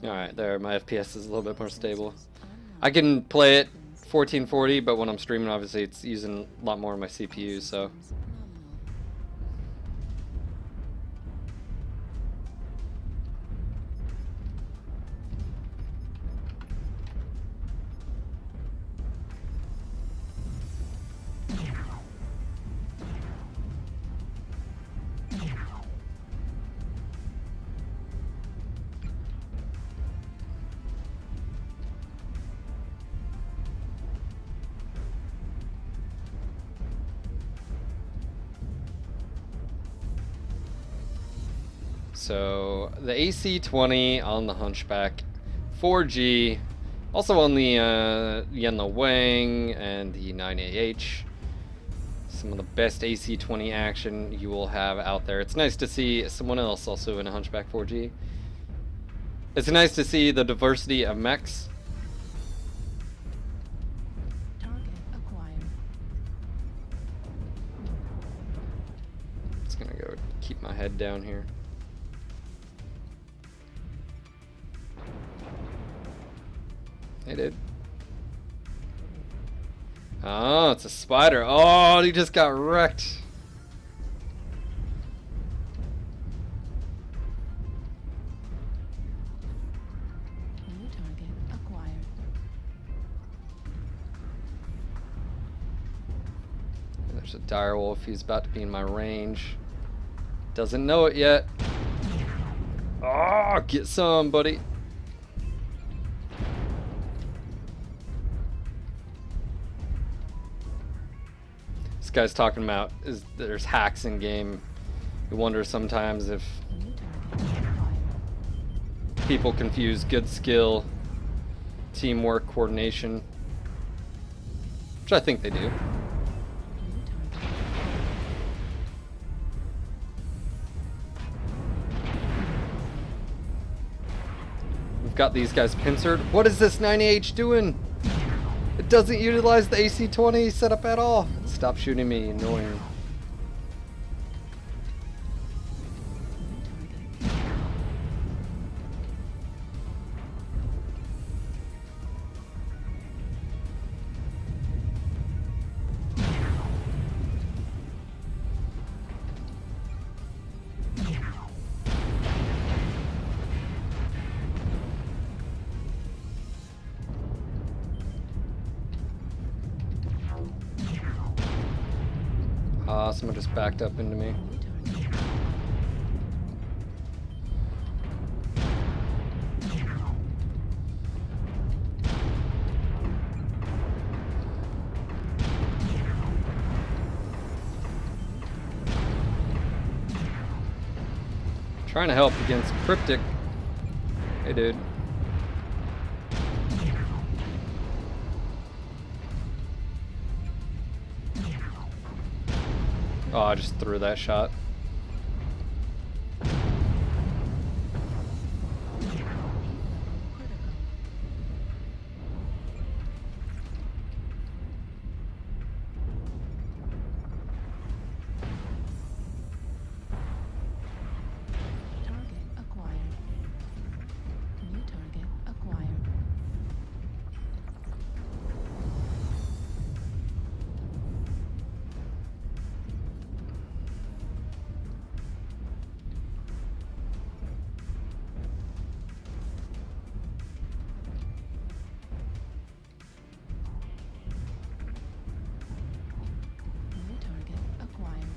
Alright, there, my FPS is a little bit more stable. I can play it 1440, but when I'm streaming, obviously it's using a lot more of my CPU, so. So the AC-20 on the Hunchback, 4G, also on the Yenla Wang and the 9AH. Some of the best AC-20 action you will have out there. It's nice to see someone else also in a Hunchback 4G. It's nice to see the diversity of mechs. Just gonna go keep my head down here. Hey, dude. Oh, it's a spider. Oh, he just got wrecked. New target acquired. There's a direwolf. He's about to be in my range. Doesn't know it yet. Oh, get some, buddy. This guy's talking about is there's hacks in game. You wonder sometimes if people confuse good skill, teamwork, coordination, which I think they do. We've got these guys pincered. What is this 9AH doing? It doesn't utilize the AC-20 setup at all. Stop shooting me, annoying. Someone just backed up into me. Trying to help against Cryptic. Hey, dude. Oh, I just threw that shot. Target acquired. New target acquired. New target acquired.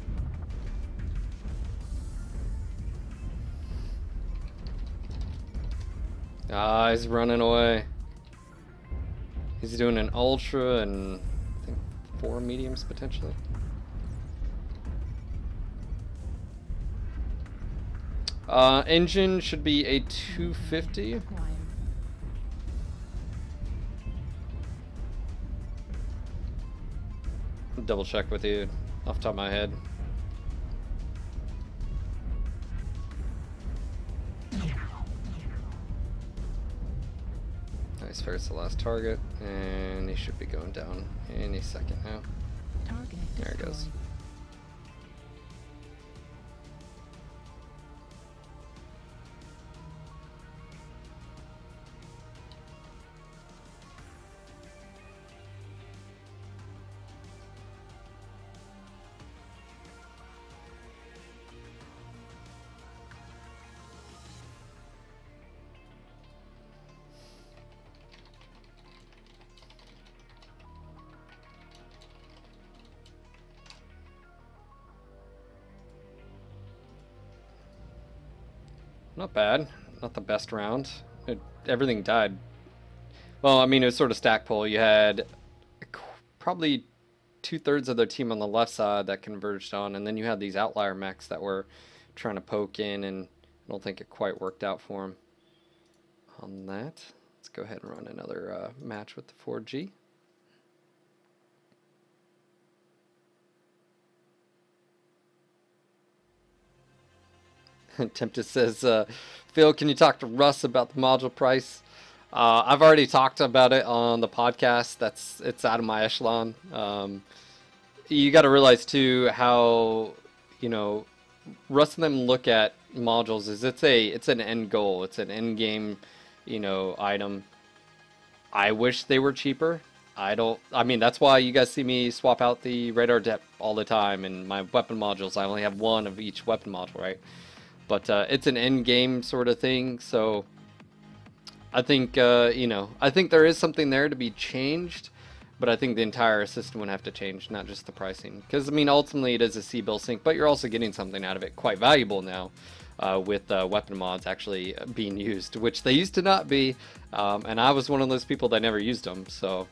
Ah, he's running away. He's doing an ultra and I think 4 mediums potentially. Engine should be a 250. Acquired. Double check with you off the top of my head. Nice, Ferret's the last target, and he should be going down any second now. Target There it goes. destroyed. Not bad. Not the best round. Everything died. Well, I mean, it was sort of stack pull. You had probably 2/3 of their team on the left side that converged on, and then you had these outlier mechs that were trying to poke in, and I don't think it quite worked out for them on that. Let's go ahead and run another match with the 4G. Tempest says, Phil, can you talk to Russ about the module price? I've already talked about it on the podcast. It's out of my echelon. You got to realize too how, you know, Russ and them look at modules is it's an end goal. It's an end game, you know, item. I wish they were cheaper. I mean, that's why you guys see me swap out the radar depth all the time, and my weapon modules, I only have one of each weapon module, right? But it's an end game sort of thing, so I think, you know, I think there is something there to be changed, but I think the entire system would have to change, not just the pricing. Because, I mean, ultimately it is a C-bill sync, but you're also getting something out of it quite valuable now with weapon mods actually being used, which they used to not be, and I was one of those people that never used them, so...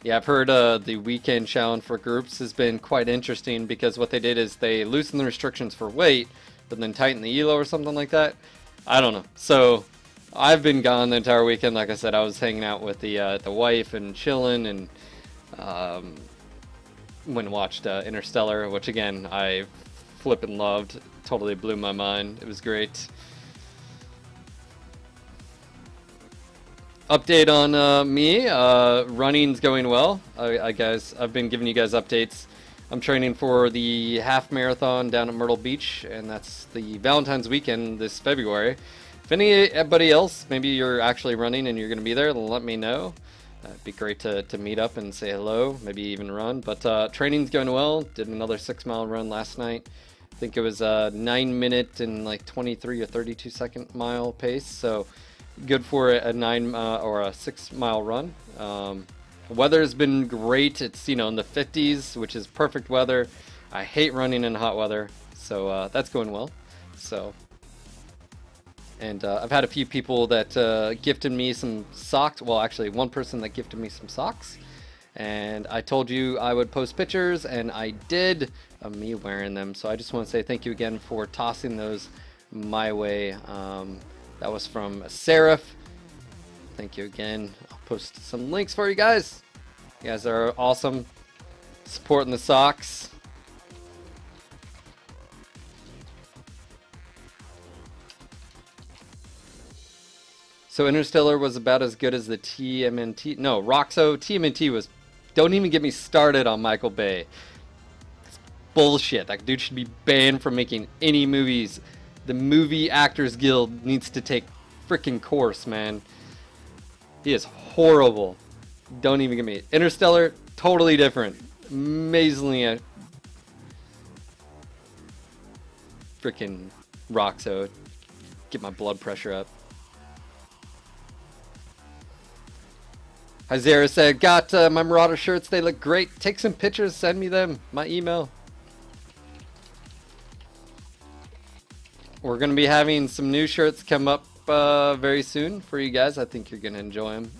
Yeah, I've heard the weekend challenge for groups has been quite interesting because what they did is they loosened the restrictions for weight, but then tightened the elo or something like that. I don't know. So I've been gone the entire weekend. Like I said, I was hanging out with the wife and chilling, and went and watched Interstellar, which again I flippin' loved. Totally blew my mind. It was great. Update on me, running's going well. I've been giving you guys updates. I'm training for the half marathon down at Myrtle Beach, and that's the Valentine's weekend this February. If anybody else, maybe you're actually running and you're going to be there, let me know. It'd be great to meet up and say hello, maybe even run. But training's going well. Did another 6-mile run last night. I think it was a 9-minute and like 23 or 32 second mile pace, so good for a 9 or a 6-mile run. The weather has been great. It's, you know, in the 50s, which is perfect weather. I hate running in hot weather, so that's going well. So, and I've had a few people that gifted me some socks. Well, actually, one person that gifted me some socks, and I told you I would post pictures, and I did of me wearing them. So I just want to say thank you again for tossing those my way. That was from Seraph. Thank you again. I'll post some links for you guys. You guys are awesome. Supporting the socks. So Interstellar was about as good as the TMNT. No, Roxo. TMNT was... Don't even get me started on Michael Bay. It's bullshit. That dude should be banned from making any movies. The Movie Actors Guild needs to take freaking course, man. He is horrible. Don't even get me. Interstellar, totally different. Amazingly freaking Roxo. Get my blood pressure up. Isaiah said, got my Marauder shirts. They look great. Take some pictures. Send me them. My email. We're going to be having some new shirts come up very soon for you guys. I think you're going to enjoy them.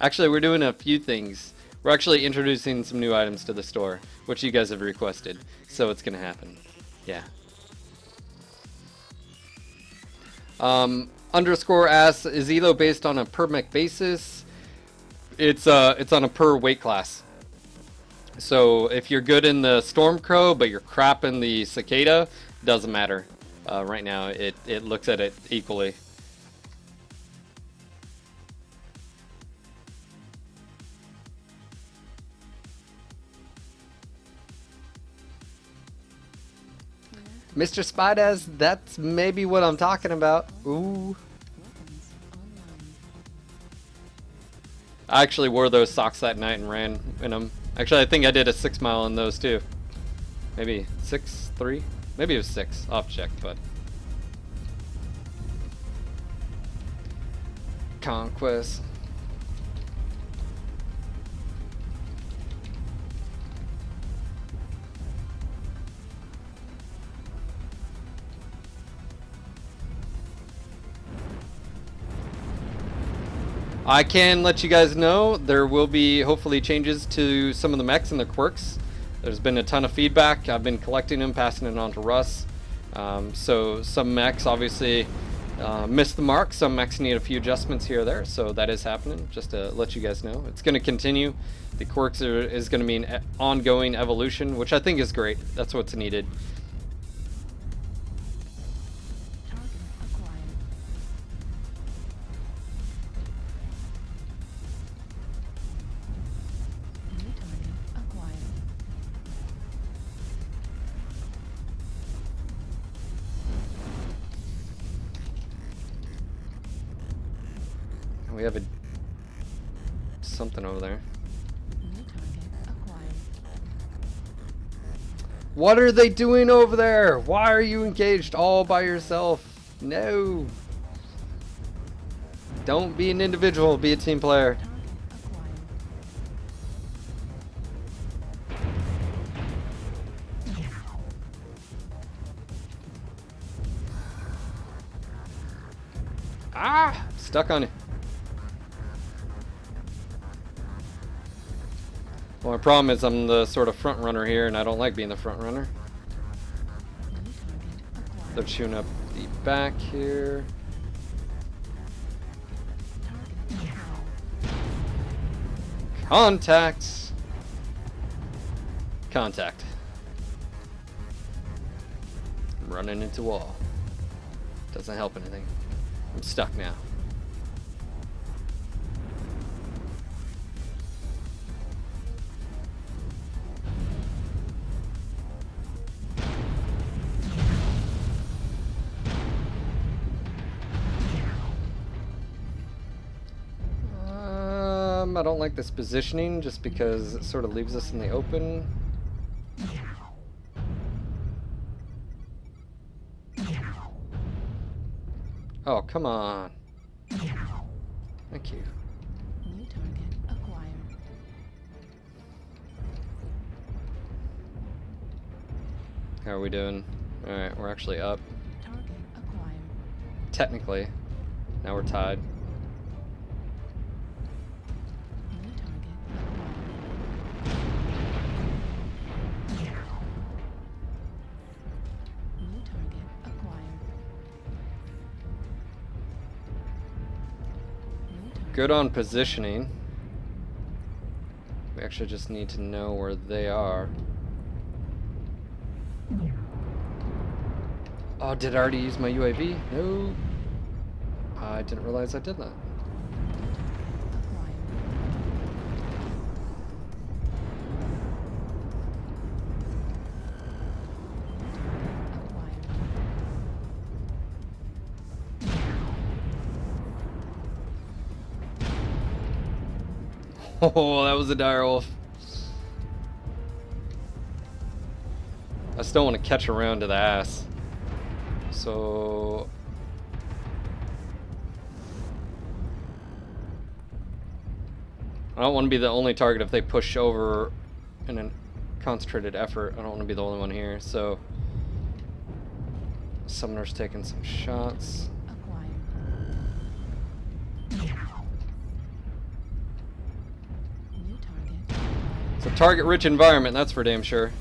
Actually, we're doing a few things. We're actually introducing some new items to the store, which you guys have requested. So it's going to happen. Yeah. Underscore asks, is Elo based on a per mech basis? It's on a per weight class. So if you're good in the Stormcrow, but you're crap in the Cicada, doesn't matter. Right now, it looks at it equally. Mr. Spidaz, that's maybe what I'm talking about. Ooh. I actually wore those socks that night and ran in them. Actually, I think I did a 6 mile on those too. Maybe 6, 3? Maybe it was 6. I'll have to check, but. Conquest. I can let you guys know there will be hopefully changes to some of the mechs and their quirks. There's been a ton of feedback. I've been collecting them, passing it on to Russ. So some mechs obviously missed the mark. Some mechs need a few adjustments here or there. So that is happening, just to let you guys know. It's going to continue. The quirks is going to be an ongoing evolution, which I think is great. That's what's needed. We have something over there. What are they doing over there? Why are you engaged all by yourself? No. Don't be an individual, be a team player. Ah! Stuck on it. Well, my problem is I'm the sort of front runner here, and I don't like being the front runner. They're chewing up the back here. Contacts. Contact. I'm running into wall. Doesn't help anything. I'm stuck now. I don't like this positioning just because it sort of leaves us in the open. Oh, come on. Thank you. New target acquired. How are we doing? Alright, we're actually up. Target acquired. Technically. Now we're tied. New target acquired. New target acquired. New target. Good on positioning. We actually just need to know where they are. Oh, did I already use my UAV? No. I didn't realize I did that. Oh, that was a dire wolf. I still want to catch around to the ass. So I don't want to be the only target if they push over in a concentrated effort. I don't want to be the only one here. So Summoner's taking some shots. It's a target-rich environment, that's for damn sure.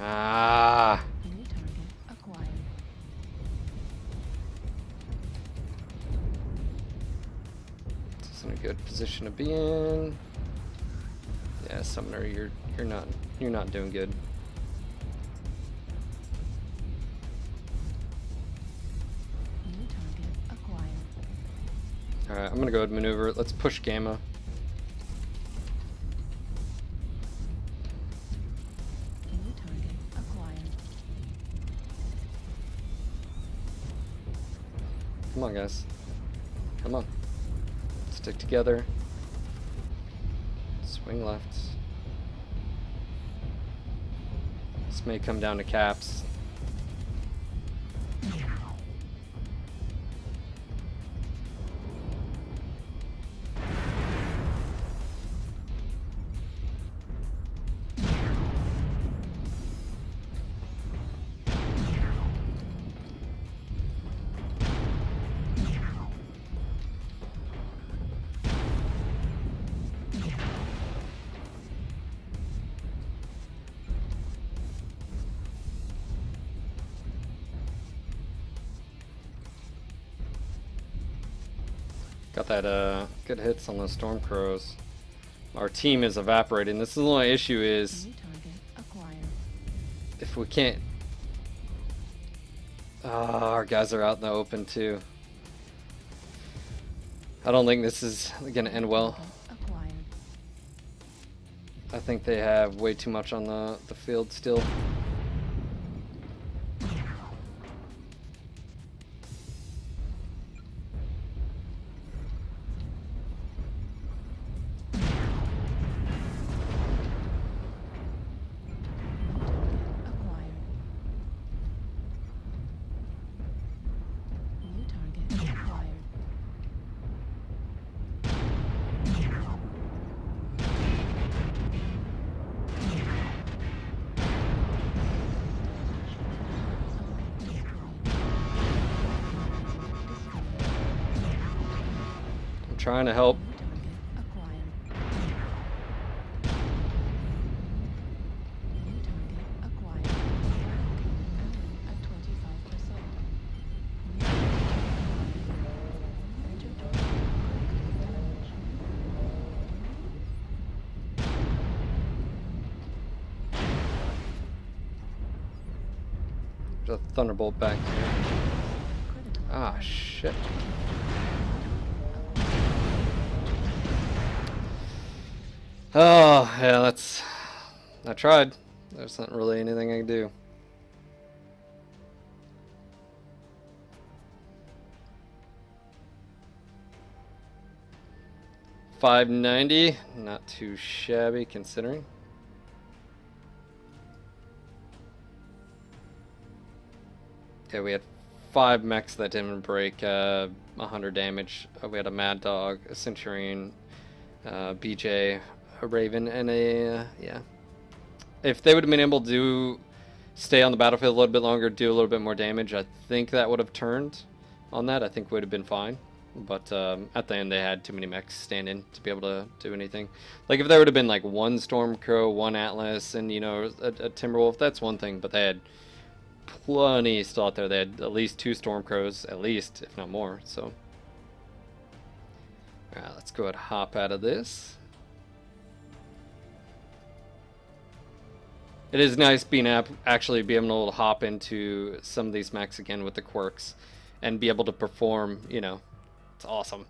Ah. This isn't a good position to be in. Yeah, Summoner, you're not doing good. Alright, I'm gonna go ahead and maneuver it. Let's push Gamma. Come on, guys. Come on. Stick together. Swing left. This may come down to caps. Got that good hits on those storm crows. Our team is evaporating. This is the only issue is New target acquired. if we can't. Our guys are out in the open too. I don't think this is gonna end well. Target acquired. I think they have way too much on the field still. New target acquired. I'm trying to help. New target acquired. New target acquired. At 25%. New target damage. There's a thunderbolt back here. Critical. Ah, shit. Oh, yeah, that's. I tried. There's not really anything I can do. $590, not too shabby considering. Okay, we had 5 mechs that didn't break 100 damage. We had a Mad Dog, a Centurion, BJ, a Raven, and a yeah. If they would have been able to stay on the battlefield a little bit longer, do a little bit more damage, I think that would have turned on that. I think would have been fine. But at the end, they had too many mechs stand in to be able to do anything. Like if there would have been like 1 Stormcrow, 1 Atlas, and you know a Timberwolf, that's one thing. But they had plenty still out there. They had at least 2 Stormcrows, at least, if not more. So, all right, let's go ahead and hop out of this. It is nice being actually being able to hop into some of these mechs again with the quirks and be able to perform, you know. It's awesome.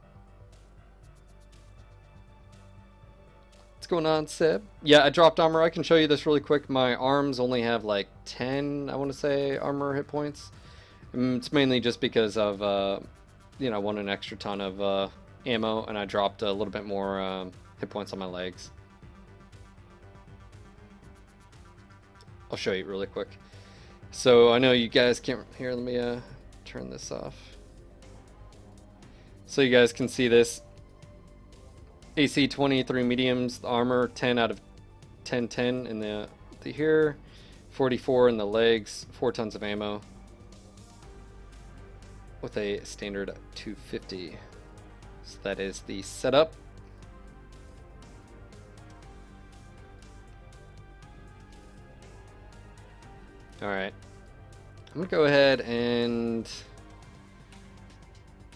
What's going on, Seb? Yeah, I dropped armor. I can show you this really quick. My arms only have like 10, I want to say, armor hit points. It's mainly just because of, you know, I want an extra ton of ammo, and I dropped a little bit more hit points on my legs. I'll show you really quick. So I know you guys can't hear. Let me turn this off. So you guys can see this. AC 23 mediums, the armor 10 out of 10 in the here, 44 in the legs, 4 tons of ammo with a standard 250. So that is the setup. All right, I'm gonna go ahead and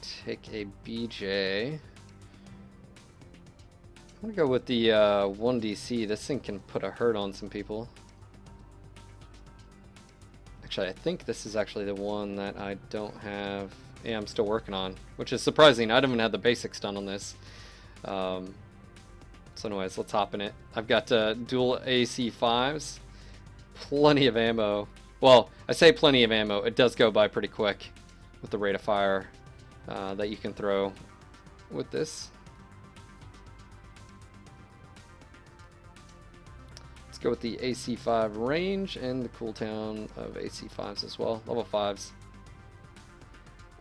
take a BJ. I'm gonna go with the 1DC. This thing can put a hurt on some people. Actually, I think this is actually the one that I don't have. Yeah, I'm still working on, which is surprising. I don't even have the basics done on this. So anyways, let's hop in it. I've got dual AC5s. Plenty of ammo. Well, I say plenty of ammo. It does go by pretty quick with the rate of fire. that you can throw with this. Let's go with the AC5 range and the cooldown of AC5s as well. Level 5s.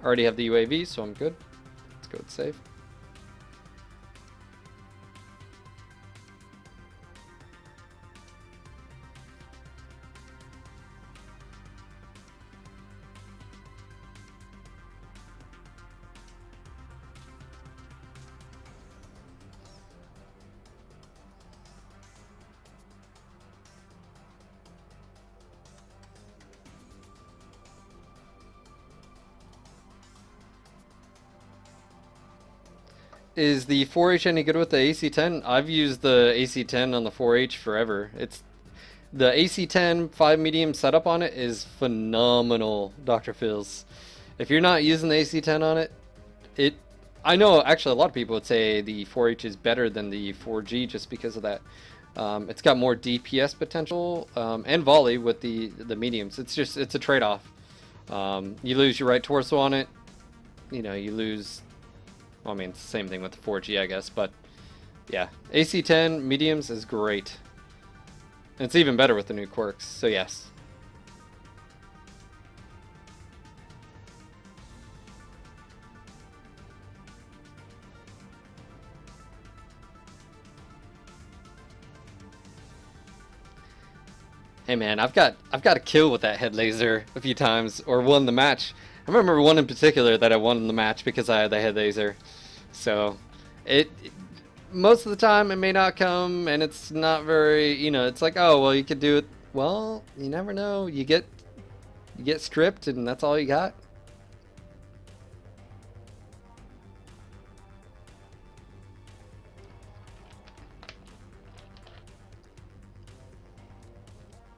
Already have the UAV, so I'm good. Let's go with save. Is the 4H any good with the AC10? I've used the AC10 on the 4H forever. It's the AC10 5 medium setup on it is phenomenal, Dr. Phil's. If you're not using the AC10 on it, I know actually a lot of people would say the 4H is better than the 4G just because of that. It's got more DPS potential and volley with the mediums. It's a trade-off. You lose your right torso on it. You know, you lose. Well, I mean, it's the same thing with the 4G, I guess, but yeah, AC10 mediums is great. And it's even better with the new quirks, so yes. Hey man, I've got a kill with that head laser a few times, or won the match. I remember one in particular that I won in the match because I had the head laser. So, most of the time it may not come, and it's not very, you know, it's like, oh, well, you could do it. Well, you never know. You get stripped, and that's all you got.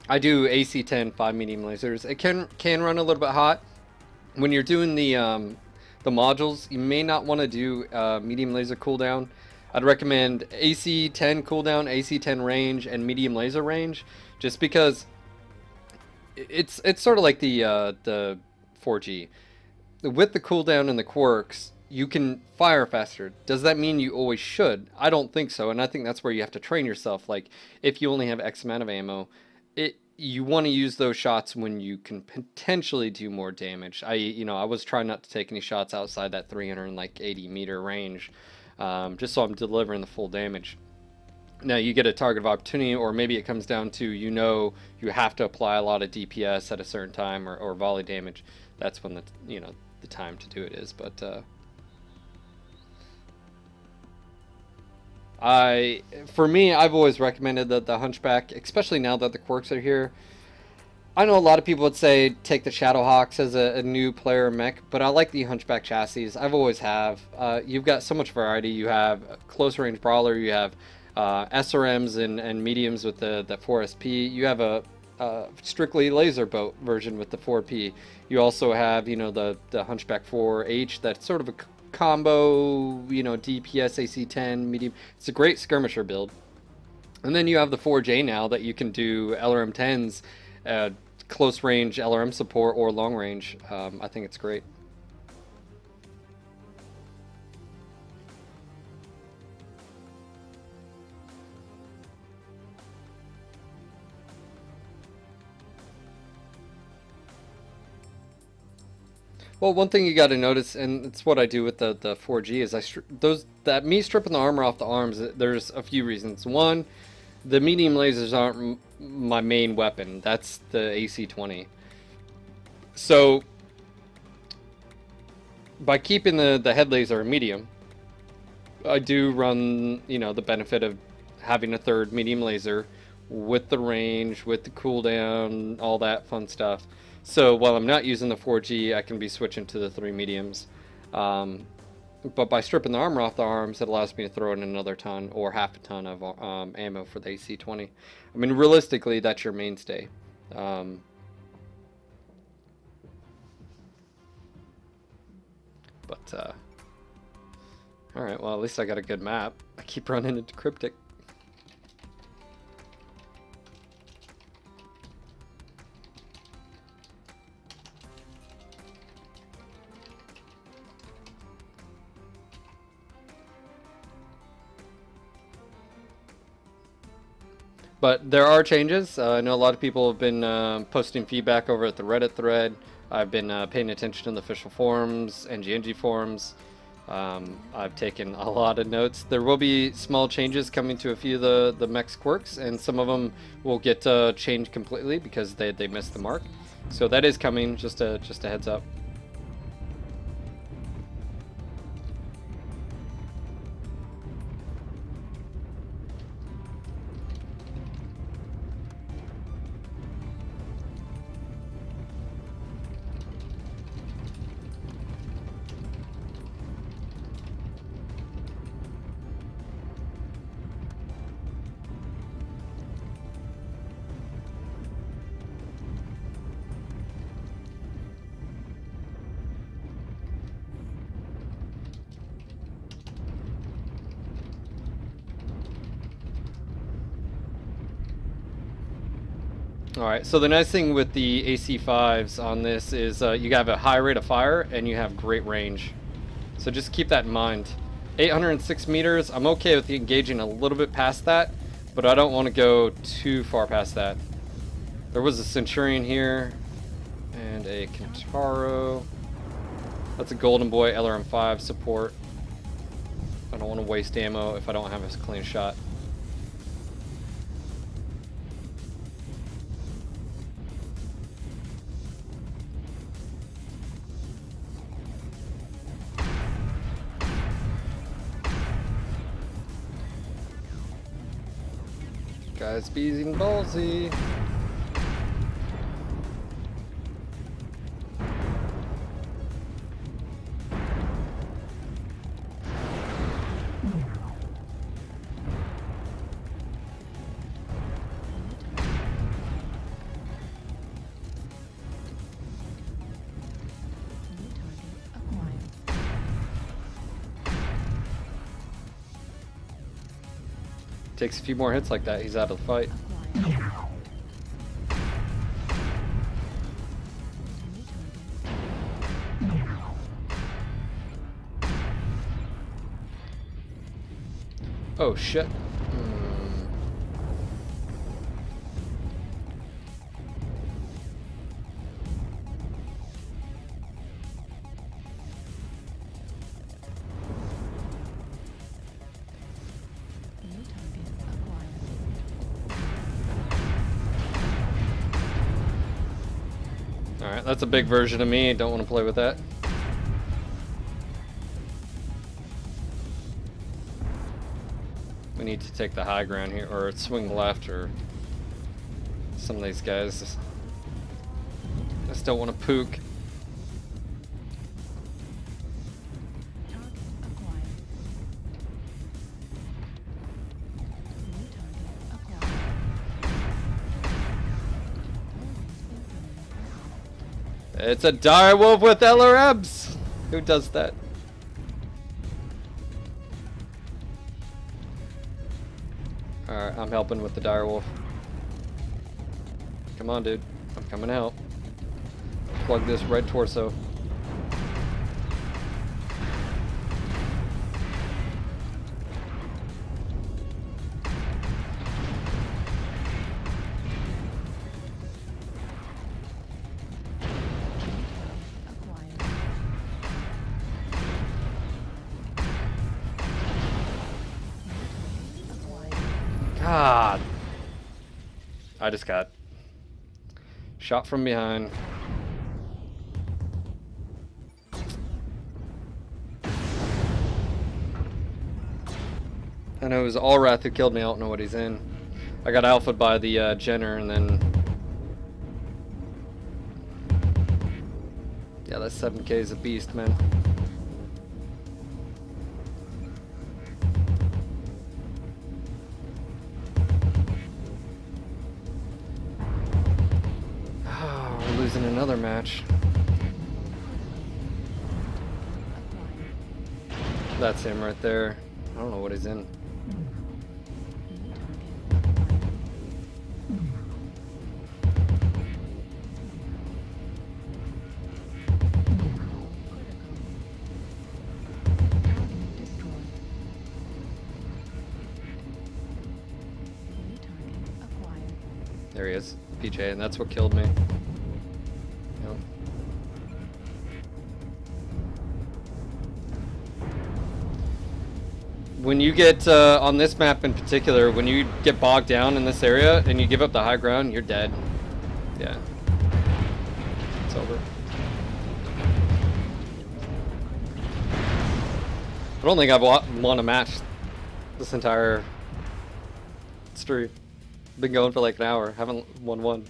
I do AC10 5 medium lasers. It can run a little bit hot. When you're doing the modules, you may not want to do medium laser cooldown. I'd recommend AC10 cooldown, AC10 range, and medium laser range, just because it's sort of like the 4G. With the cooldown and the quirks, you can fire faster. Does that mean you always should? I don't think so, and I think that's where you have to train yourself. Like, if you only have X amount of ammo, you want to use those shots when you can potentially do more damage. I was trying not to take any shots outside that 380 meter range, just so I'm delivering the full damage. Now you get a target of opportunity, or maybe it comes down to, you have to apply a lot of DPS at a certain time, or volley damage. That's when the time to do it is. But for me, I've always recommended the Hunchback, especially now that the quirks are here. I know a lot of people would say take the Shadowhawks as a new player mech, but I like the Hunchback chassis. I've always have. You've got so much variety. You have close range brawler. You have SRMs and mediums with the 4SP. You have a strictly laser boat version with the 4P. You also have the Hunchback 4H. That's sort of a combo, DPS, AC10, medium. It's a great skirmisher build. And then you have the 4J now that you can do LRM 10s, close range LRM support or long range. I think it's great. Well, one thing you got to notice, and it's what I do with the 4G, is me stripping the armor off the arms. There's a few reasons. One, the medium lasers aren't my main weapon. That's the AC20. So by keeping the head laser medium, I do run the benefit of having a third medium laser with the range, with the cooldown, all that fun stuff. So while I'm not using the 4G, I can be switching to the 3 mediums. But by stripping the armor off the arms, it allows me to throw in another ton or half a ton of ammo for the AC20. I mean, realistically, that's your mainstay. Alright, well, at least I got a good map. I keep running into Cryptic. But there are changes. I know a lot of people have been posting feedback over at the Reddit thread. I've been paying attention to the official forums, NGNG forums. I've taken a lot of notes. There will be small changes coming to a few of the mech's quirks, and some of them will get changed completely because they missed the mark. So that is coming, just a heads up. Alright, so the nice thing with the AC5s on this is you have a high rate of fire and you have great range. So just keep that in mind. 806 meters, I'm okay with engaging a little bit past that, but I don't want to go too far past that. There was a Centurion here, and a Kintaro. That's a Golden Boy LRM5 support. I don't want to waste ammo if I don't have a clean shot. Guys, being ballsy. Takes a few more hits like that, he's out of the fight. Oh shit. Alright, that's a big version of me, don't want to play with that. We need to take the high ground here, or swing left, or some of these guys just don't want to pook. It's a direwolf with LRMs! Who does that? Alright, I'm helping with the direwolf. Come on, dude. I'm coming out. Plug this red torso. God. I just got shot from behind. I know it was Allwrath who killed me. I don't know what he's in. I got alphaed by the Jenner, and then yeah, that 7K is a beast, man. Losing another match. That's him right there. I don't know what he's in. There he is, PJ, and that's what killed me. Yep. When you get, on this map in particular, when you get bogged down in this area and you give up the high ground, you're dead. Yeah. It's over. I don't think I've won a match this entire stream. Been going for like an hour. Haven't won one.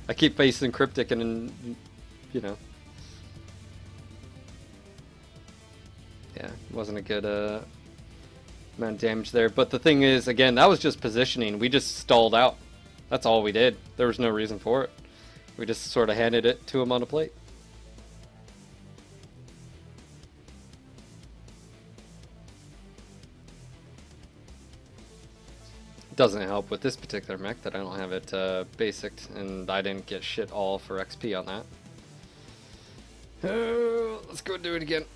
I keep facing Cryptic and you know. Yeah, wasn't a good amount of damage there. But the thing is, again, that was just positioning. We just stalled out. That's all we did. There was no reason for it. We just sort of handed it to him on a plate. Doesn't help with this particular mech that I don't have it basicked, and I didn't get shit all for XP on that. Let's go do it again.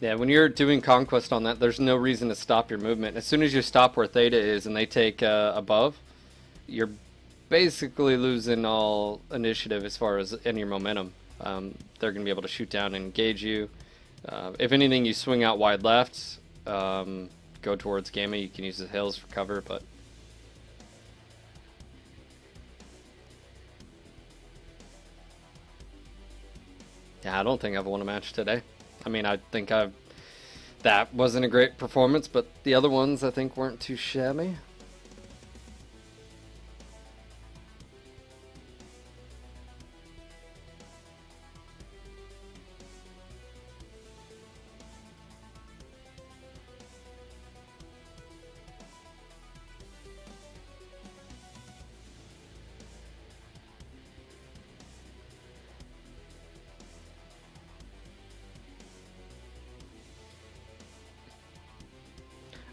Yeah, when you're doing Conquest on that, there's no reason to stop your movement. As soon as you stop where Theta is and they take above, you're basically losing all initiative as far as any momentum. They're going to be able to shoot down and engage you. If anything, you swing out wide left, go towards Gamma. You can use the hills for cover, but... yeah, I don't think I've won a match today. I mean, I think that wasn't a great performance, but the other ones I think weren't too shabby.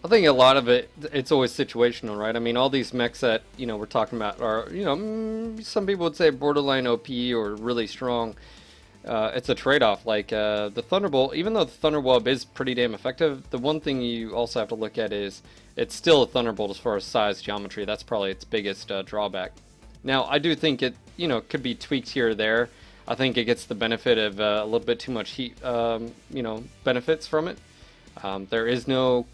I think a lot of it's always situational, right? I mean, all these mechs that, you know, we're talking about are, you know, some people would say borderline OP or really strong. It's a trade-off. Like, the Thunderbolt, even though the Thunderweb is pretty damn effective, the one thing you also have to look at is it's still a Thunderbolt as far as size, geometry. That's probably its biggest drawback. Now, I do think it, you know, could be tweaked here or there. I think it gets the benefit of a little bit too much heat, you know, benefits from it. There is no...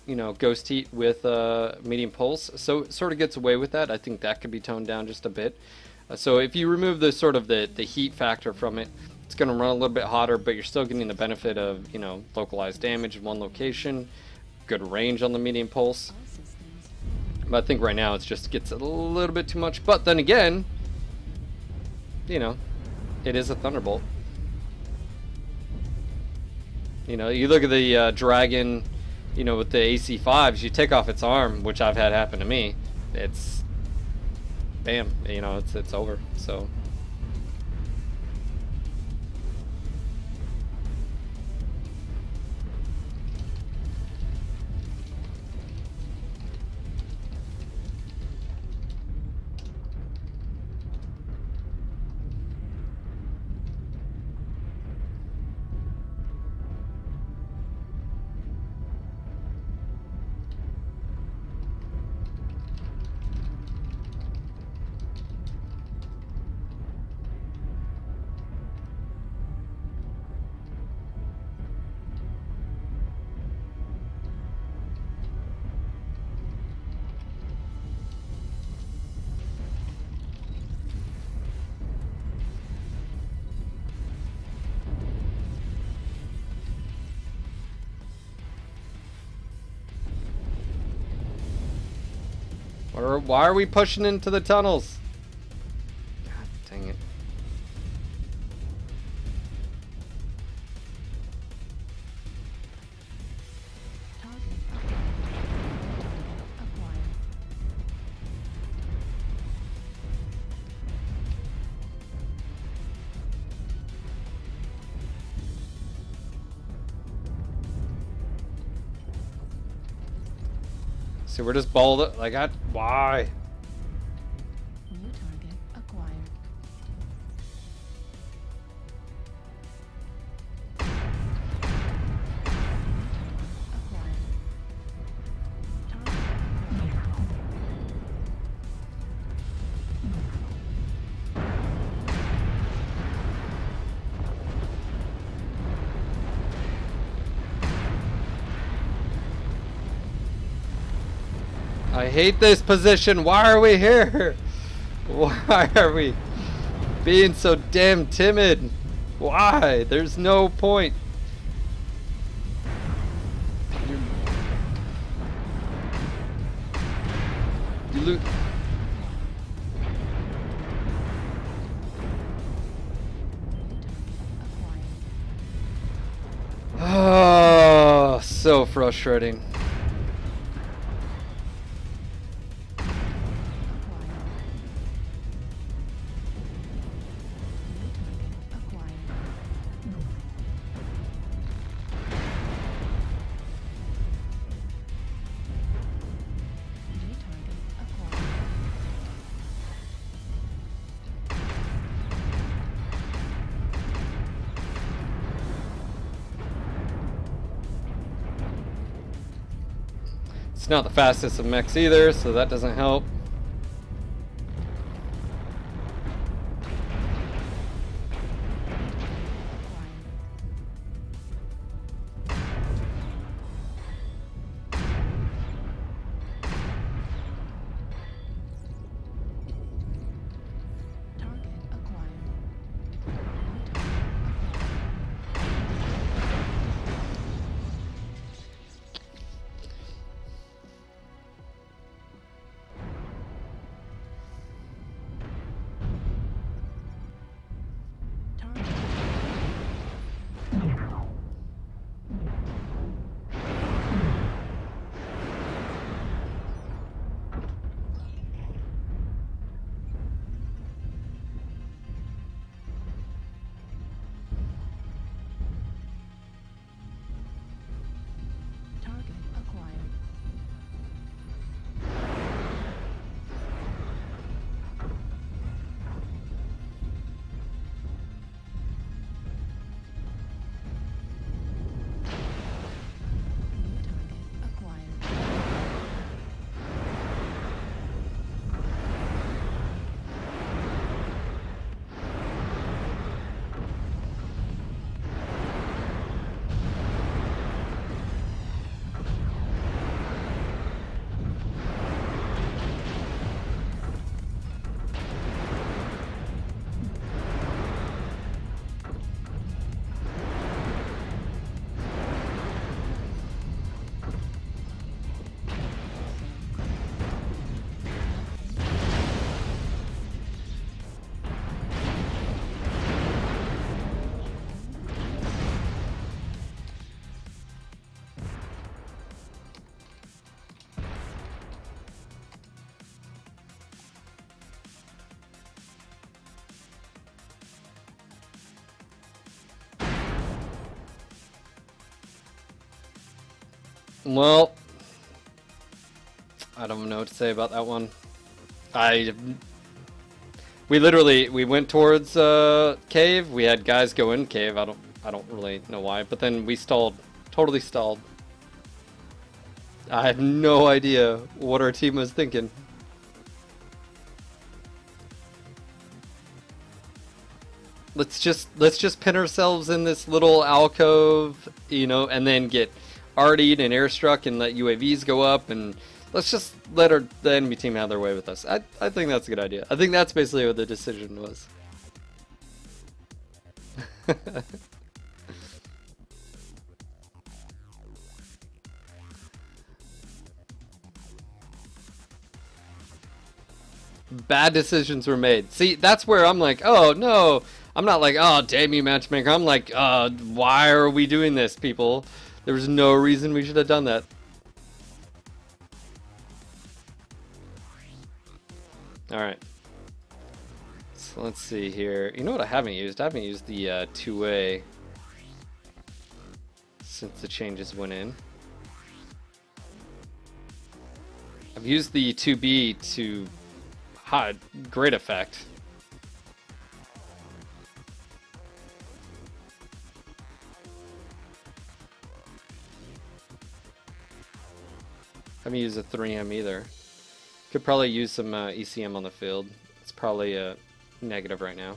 you know, ghost heat with medium pulse, so it sort of gets away with that. I think that could be toned down just a bit. So if you remove the sort of the heat factor from it, it's going to run a little bit hotter, but you're still getting the benefit of, you know, localized damage in one location, good range on the medium pulse. But I think right now it just gets a little bit too much. But then again, you know, it is a Thunderbolt. You know, you look at the Dragon, you know, with the AC5s, you take off its arm, which I've had happen to me, it's bam, you know, it's over. So why are we pushing into the tunnels? God dang it. See, we're just balled up. Like, why? New target acquired. I hate this position. Why are we here? Why are we being so damn timid? Why? There's no point. You lose. Oh, so frustrating. It's not the fastest of mechs either, so that doesn't help. Well, I don't know what to say about that one. We went towards cave. We had guys go in cave. I don't really know why, but then we stalled. Totally stalled. I have no idea what our team was thinking. Let's just pin ourselves in this little alcove, you know, and then get RD'd and airstruck and let UAVs go up, and let's just let the enemy team have their way with us. I think that's a good idea. I think that's basically what the decision was. Bad decisions were made. See, that's where I'm like, oh no. I'm not like, oh damn you matchmaker. I'm like, why are we doing this, people? There was no reason we should have done that. Alright. So let's see here. You know what I haven't used? I haven't used the 2A since the changes went in. I've used the 2B to great effect. Haven't used a 3M either. Could probably use some ECM on the field. It's probably a negative right now.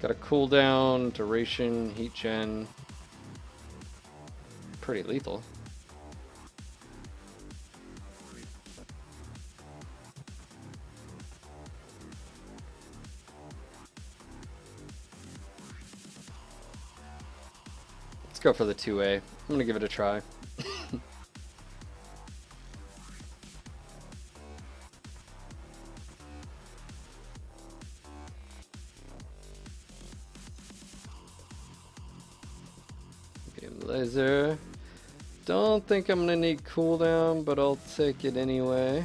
Got a cooldown, duration, heat gen. Pretty lethal. Let's go for the 2A. I'm gonna give it a try. Laser. Don't think I'm gonna need cooldown, but I'll take it anyway.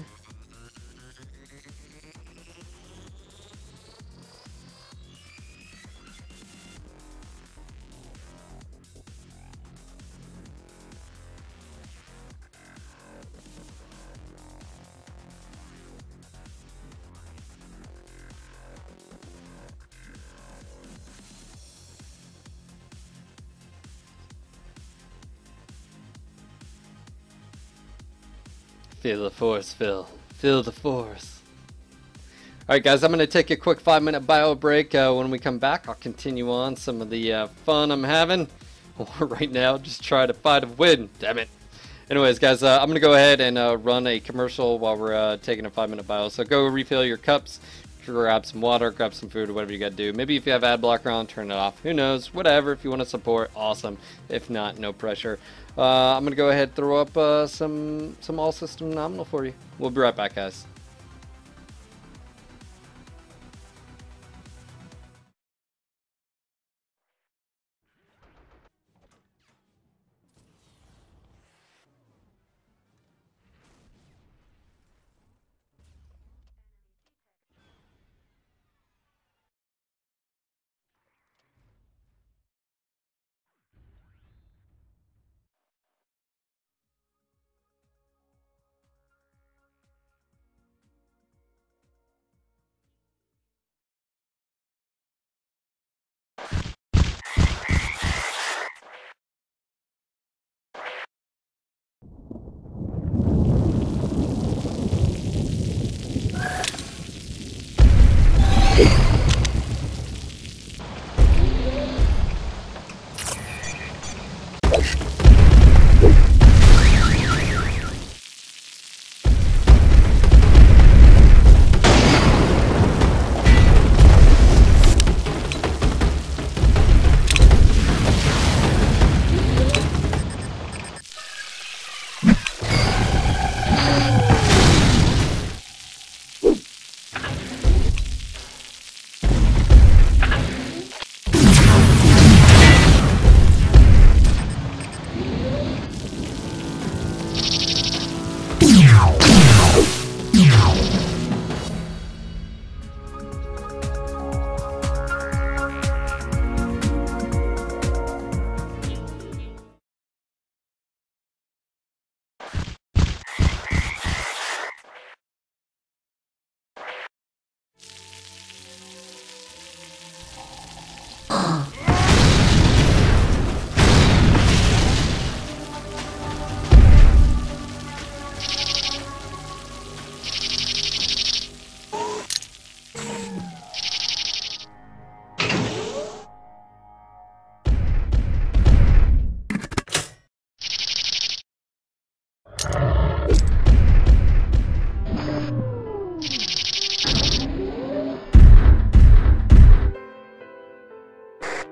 Feel the force, Phil. Feel the force. Alright guys, I'm going to take a quick 5-minute bio break. When we come back, I'll continue on some of the fun I'm having. Right now, just try to fight a win. Damn it. Anyways guys, I'm going to go ahead and run a commercial while we're taking a 5-minute bio. So go refill your cups, grab some water, grab some food, whatever you got to do. Maybe if you have ad blocker on, turn it off. Who knows? Whatever. If you want to support, awesome. If not, no pressure. I'm going to go ahead and throw up some all system nominal for you. We'll be right back, guys.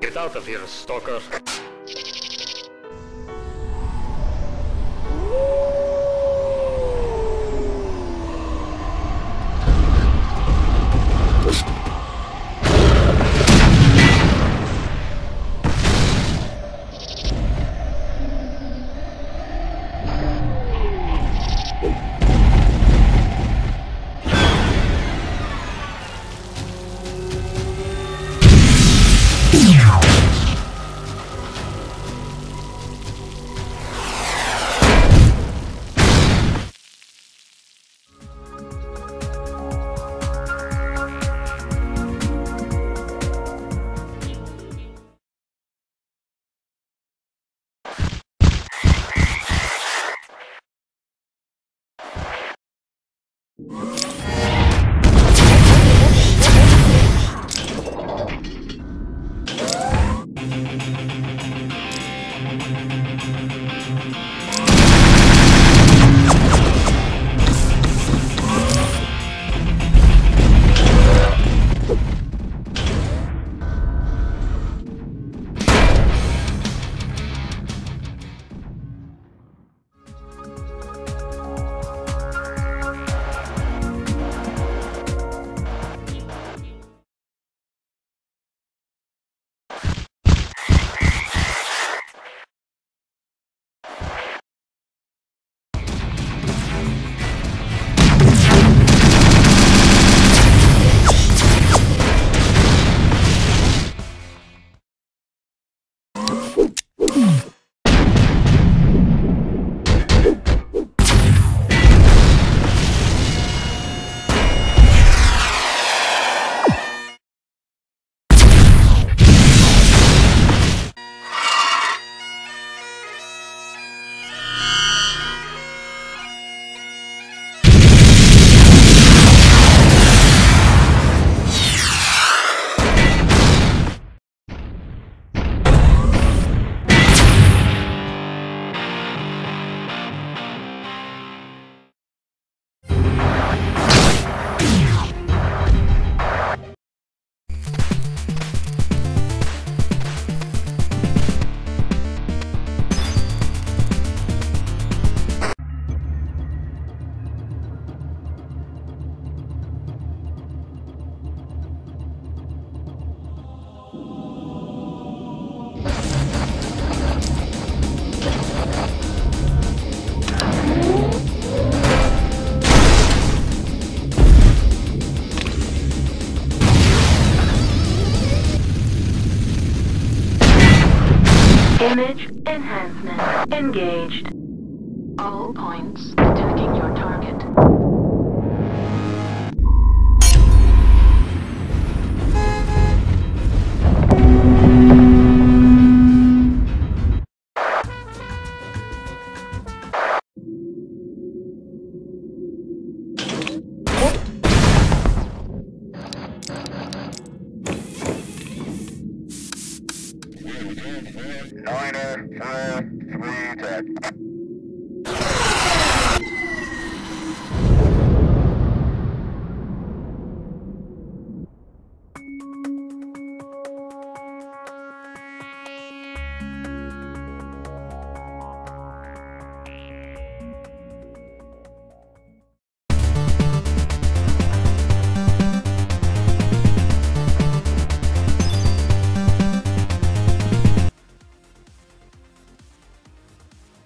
Get out of here, stalker. Image enhancement engaged. All points attacking your target.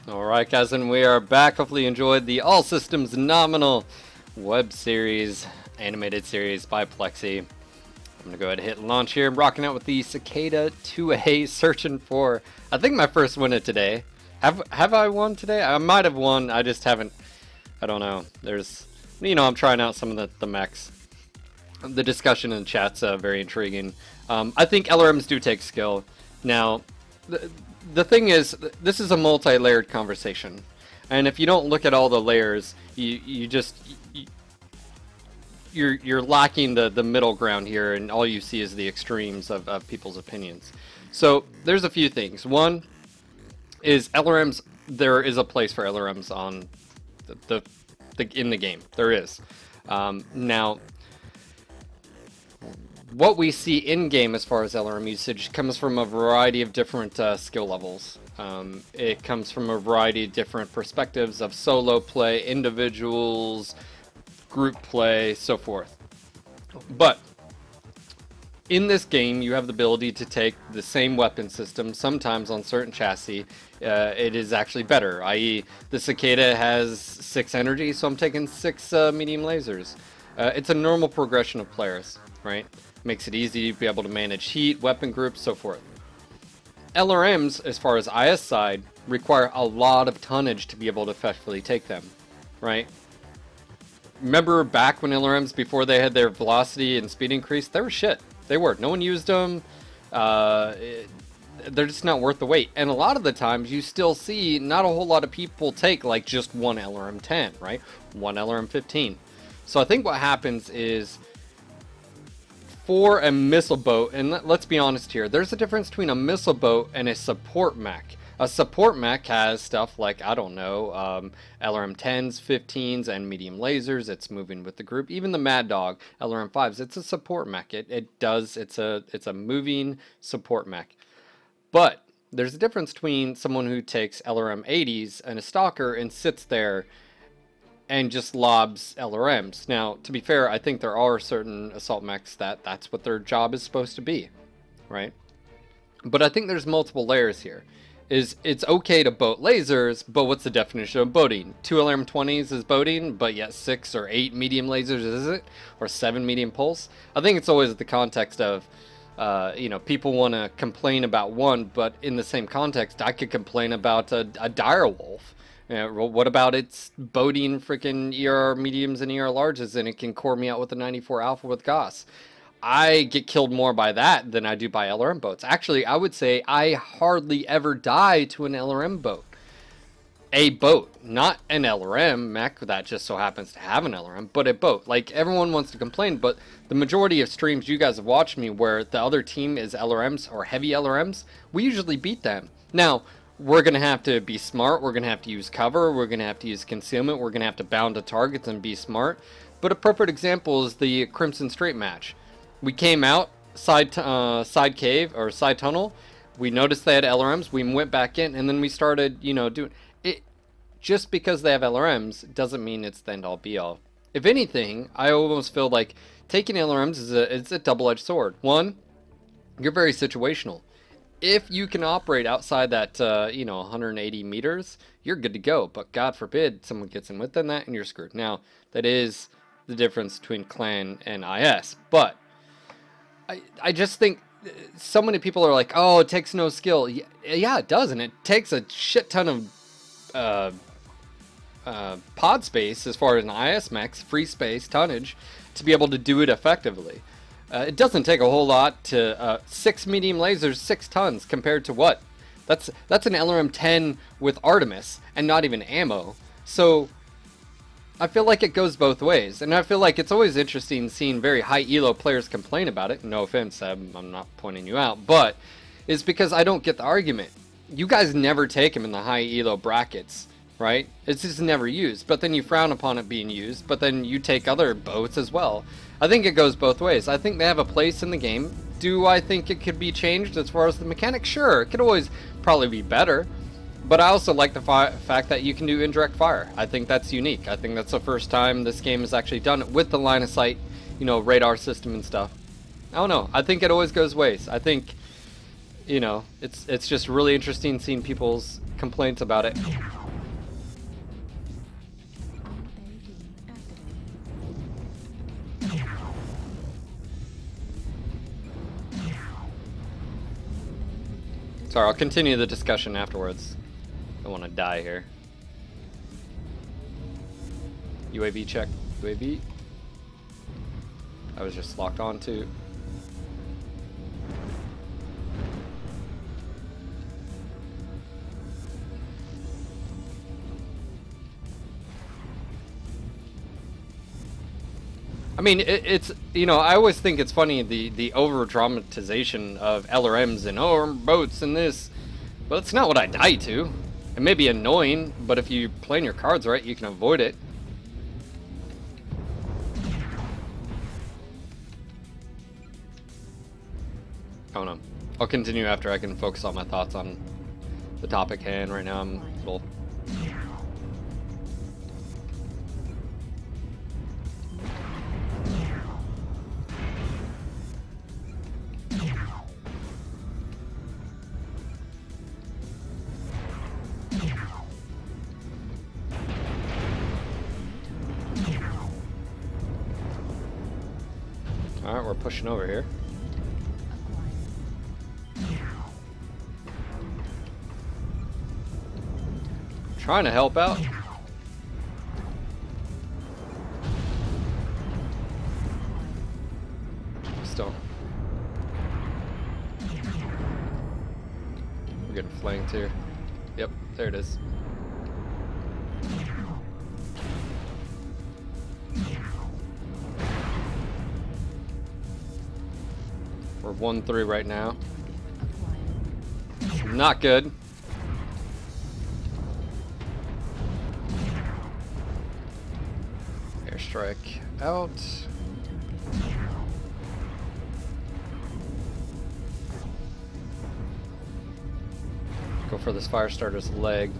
Alright guys, and we are back. Hopefully you enjoyed the All Systems Nominal web series, animated series by Plexi. I'm going to go ahead and hit launch here. I'm rocking out with the Cicada 2A, searching for, I think, my first winner today. Have I won today? I might have won, I just haven't, I don't know. There's, you know, I'm trying out some of the mechs. The discussion in the chat's very intriguing. I think LRMs do take skill. Now, the thing is, this is a multi-layered conversation, and if you don't look at all the layers, you're lacking the middle ground here, and all you see is the extremes of people's opinions. So there's a few things. One is LRMs. There is a place for LRMs on in the game. There is. Now, what we see in-game as far as LRM usage comes from a variety of different skill levels. It comes from a variety of different perspectives of solo play, individuals, group play, so forth. But in this game, you have the ability to take the same weapon system. Sometimes on certain chassis, it is actually better, i.e. the Cicada has 6 energy, so I'm taking 6 medium lasers. It's a normal progression of players, right? Makes it easy to be able to manage heat, weapon groups, so forth. LRMs, as far as IS side, require a lot of tonnage to be able to effectively take them, right? Remember back when LRMs, before they had their velocity and speed increase, they were shit. They were. No one used them. They're just not worth the wait. And a lot of the times, you still see not a whole lot of people take like just one LRM 10, right? One LRM 15. So I think what happens is, for a missile boat, and let's be honest here, there's a difference between a missile boat and a support mech. A support mech has stuff like, I don't know, LRM 10s, 15s, and medium lasers. It's moving with the group. Even the Mad Dog LRM 5s, it's a support mech. It's a moving support mech. But there's a difference between someone who takes LRM 80s and a stalker and sits there and just lobs LRMs. Now, to be fair, I think there are certain assault mechs that's what their job is supposed to be, right? But I think there's multiple layers here. It's okay to boat lasers, but what's the definition of boating? 2 LRM 20s is boating, but yet 6 or 8 medium lasers is it? Or 7 medium pulse? I think it's always the context of, you know, people want to complain about one, but in the same context, I could complain about a dire wolf. You know, what about its boating freaking ER mediums and ER larges, and it can core me out with a 94 alpha with Goss? I get killed more by that than I do by LRM boats. Actually, I would say I hardly ever die to an LRM boat. A boat, not an LRM mech that just so happens to have an LRM, but a boat. Like, everyone wants to complain, but the majority of streams you guys have watched me where the other team is LRMs or heavy LRMs, we usually beat them. Now, we're going to have to be smart, we're going to have to use cover, we're going to have to use concealment, we're going to have to bound to targets and be smart. But a perfect example is the Crimson Strait match. We came out side cave or side tunnel. We noticed they had LRMs. We went back in, and then we started, you know, doing it. Just because they have LRMs doesn't mean it's the end all be all. If anything, I almost feel like taking LRMs is a double-edged sword. One, you're very situational. If you can operate outside that, you know, 180 meters, you're good to go. But God forbid someone gets in within that, and you're screwed. Now, that is the difference between clan and IS, but I just think so many people are like, oh, it takes no skill. Yeah, it does, and it takes a shit ton of pod space as far as an IS mech's free space tonnage to be able to do it effectively. It doesn't take a whole lot to 6 medium lasers, 6 tons compared to what? That's an LRM 10 with Artemis and not even ammo. So I feel like it goes both ways, and I feel like it's always interesting seeing very high elo players complain about it. No offense, I'm not pointing you out, but it's because I don't get the argument. You guys never take them in the high elo brackets, right? It's just never used, but then you frown upon it being used, but then you take other boats as well. I think it goes both ways. I think they have a place in the game. Do I think it could be changed as far as the mechanics? Sure, it could always probably be better. But I also like the fact that you can do indirect fire. I think that's unique. I think that's the first time this game has actually done it with the line of sight, you know, radar system and stuff. I don't know. I think it always goes ways. I think, you know, it's just really interesting seeing people's complaints about it. Sorry, I'll continue the discussion afterwards. I don't want to die here. UAV check. UAV. I was just locked on to. I mean, it's, you know, I always think it's funny the over dramatization of LRMs and boats and this, but it's not what I die to. It may be annoying, but if you playing your cards right, you can avoid it. I don't know. I'll continue after I can focus all my thoughts on the topic hand. Right now I'm a little... Alright, we're pushing over here. Trying to help out. Still. We're getting flanked here. Yep, there it is. We're 1-3 right now. Acquired. Not good. Airstrike out. Go for this fire starter's leg.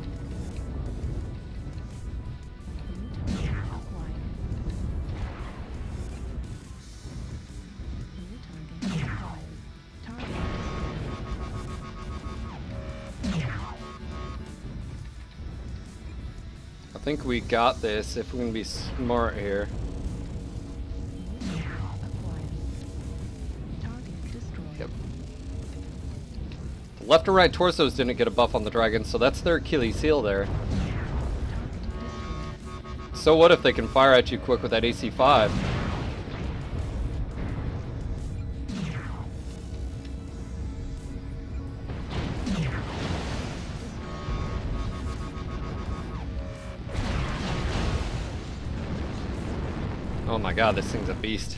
I think we got this if we're gonna be smart here. Yep. The left and right torsos didn't get a buff on the dragon, so that's their Achilles heel there. So what if they can fire at you quick with that AC5? Oh my god, this thing's a beast.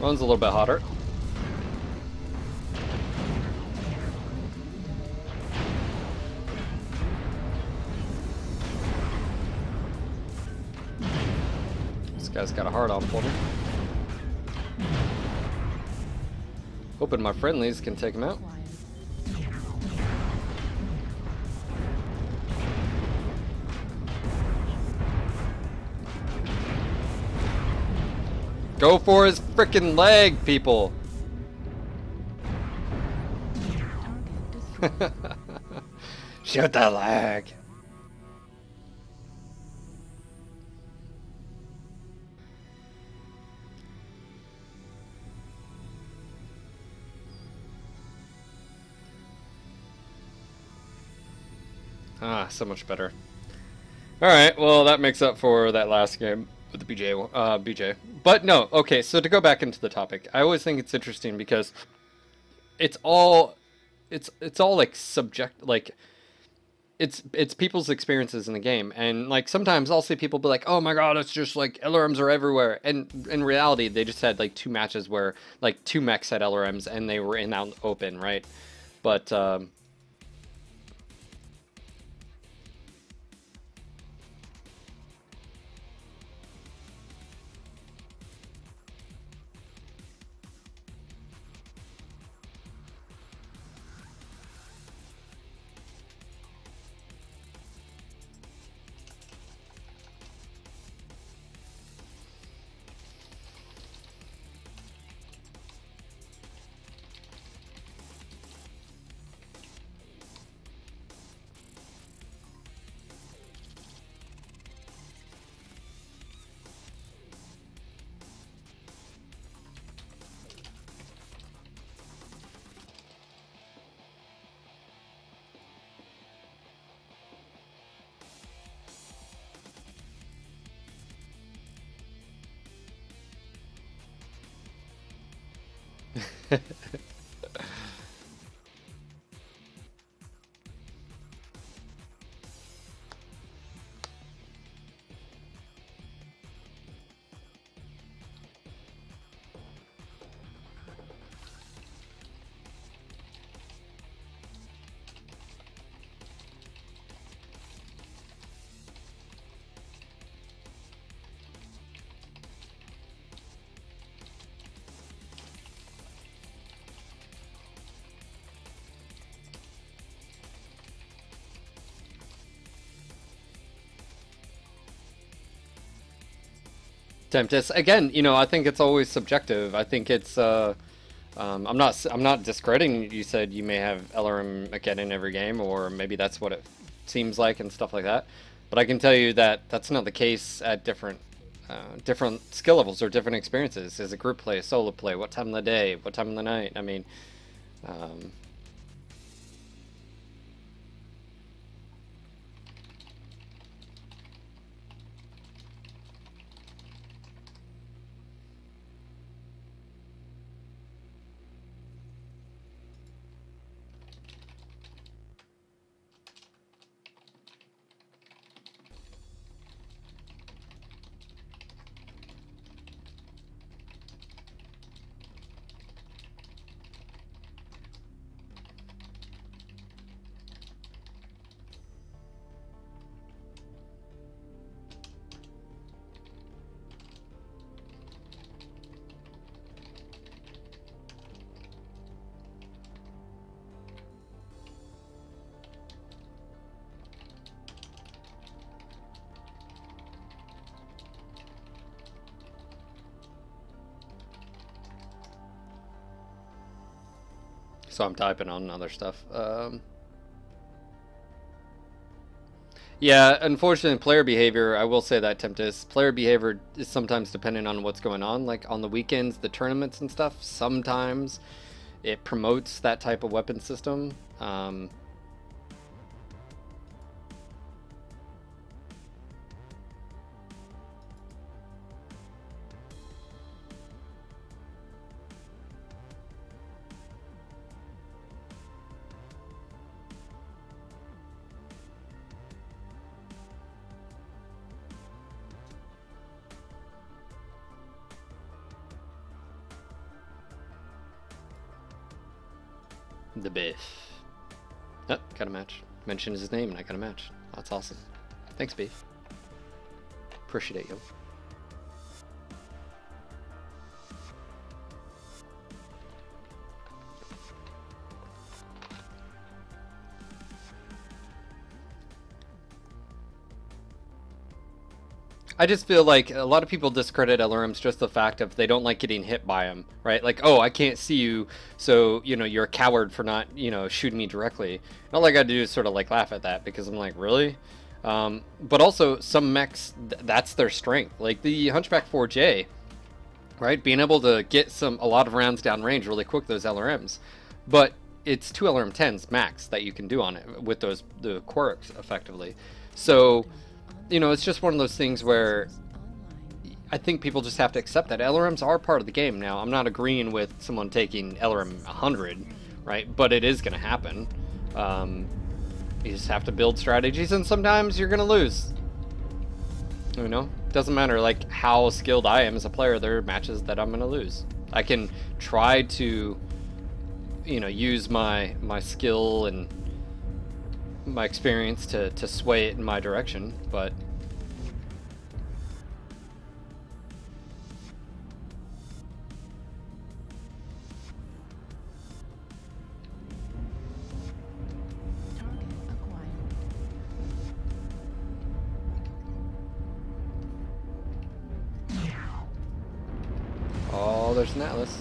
One's a little bit hotter. This guy's got a hard on for me. Hoping my friendlies can take him out. Go for his frickin' leg, people! Shoot the leg! Ah, so much better. Alright, well that makes up for that last game with the BJ. But no, okay, so to go back into the topic, I always think it's interesting because it's all like it's people's experiences in the game, and like sometimes I'll see people be like, oh my god, it's just like LRMs are everywhere, and in reality they just had like 2 matches where like 2 mechs had LRMs and they were in out open, right? But Tempest again, you know, I think it's always subjective. I think it's I'm not discrediting. You said you may have LRM again in every game, or maybe that's what it seems like and stuff like that. But I can tell you that that's not the case at different skill levels or different experiences. Is a group play, a solo play, what time of the day, what time of the night? I mean, So I'm typing on other stuff. Yeah, unfortunately, player behavior, I will say that, Tempest, player behavior is sometimes dependent on what's going on. Like on the weekends, the tournaments and stuff, sometimes it promotes that type of weapon system. The Beef. Oh, got a match. Mentioned his name and I got a match. That's awesome. Thanks, Beef. Appreciate you. I just feel like a lot of people discredit LRMs just the fact of they don't like getting hit by them, right? Like, oh, I can't see you, so, you know, you're a coward for not, you know, shooting me directly. And all I gotta do is sort of like laugh at that because I'm like, really? But also, some mechs, that's their strength. Like the Hunchback 4J, right? Being able to get a lot of rounds down range really quick, those LRMs. But it's 2 LRM-10s max that you can do on it with the quirks, effectively. So, you know, it's just one of those things where I think people just have to accept that LRMs are part of the game now. I'm not agreeing with someone taking LRM 100, right? But it is going to happen. You just have to build strategies, and sometimes you're going to lose. You know, doesn't matter like how skilled I am as a player. There are matches that I'm going to lose. I can try to, you know, use my skill and my experience to sway it in my direction, but Target acquired. oh, there's an Atlas.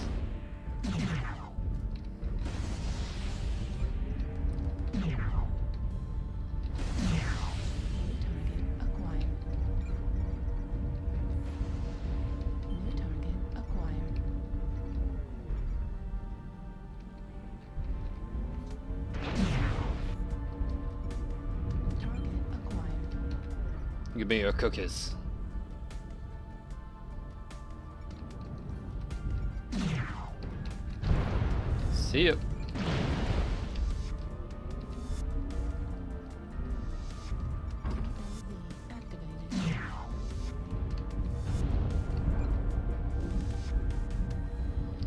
Give me your cookies. See you.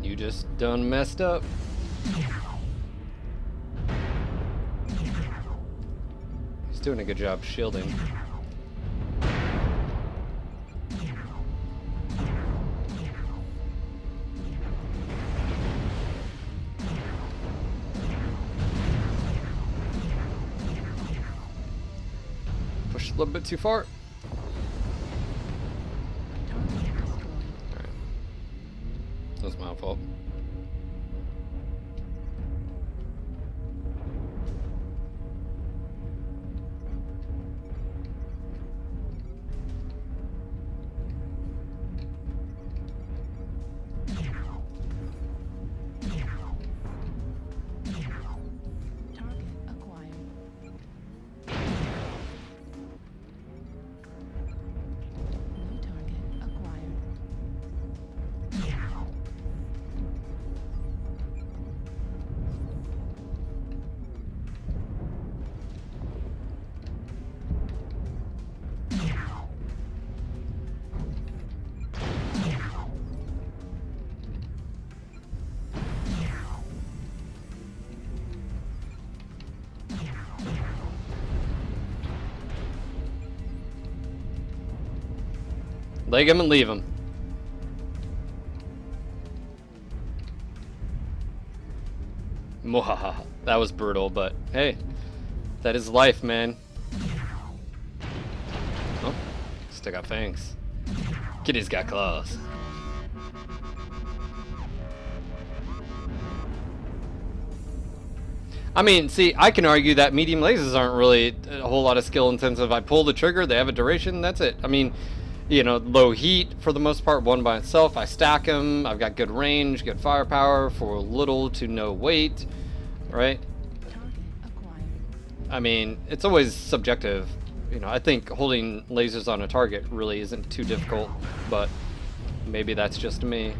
You just done messed up. He's doing a good job shielding. Push a little bit too far. Alright. That was my fault. Leg him and leave him. Mwahaha. That was brutal, but hey, that is life, man. Oh, still got fangs. Kitty's got claws. I mean, see, I can argue that medium lasers aren't really a whole lot of skill intensive. I pull the trigger, they have a duration, that's it. I mean, you know, low heat for the most part, one by itself. I stack them, I've got good range, good firepower for little to no weight, right? Target acquired. I mean, it's always subjective. You know, I think holding lasers on a target really isn't too difficult, but maybe that's just me.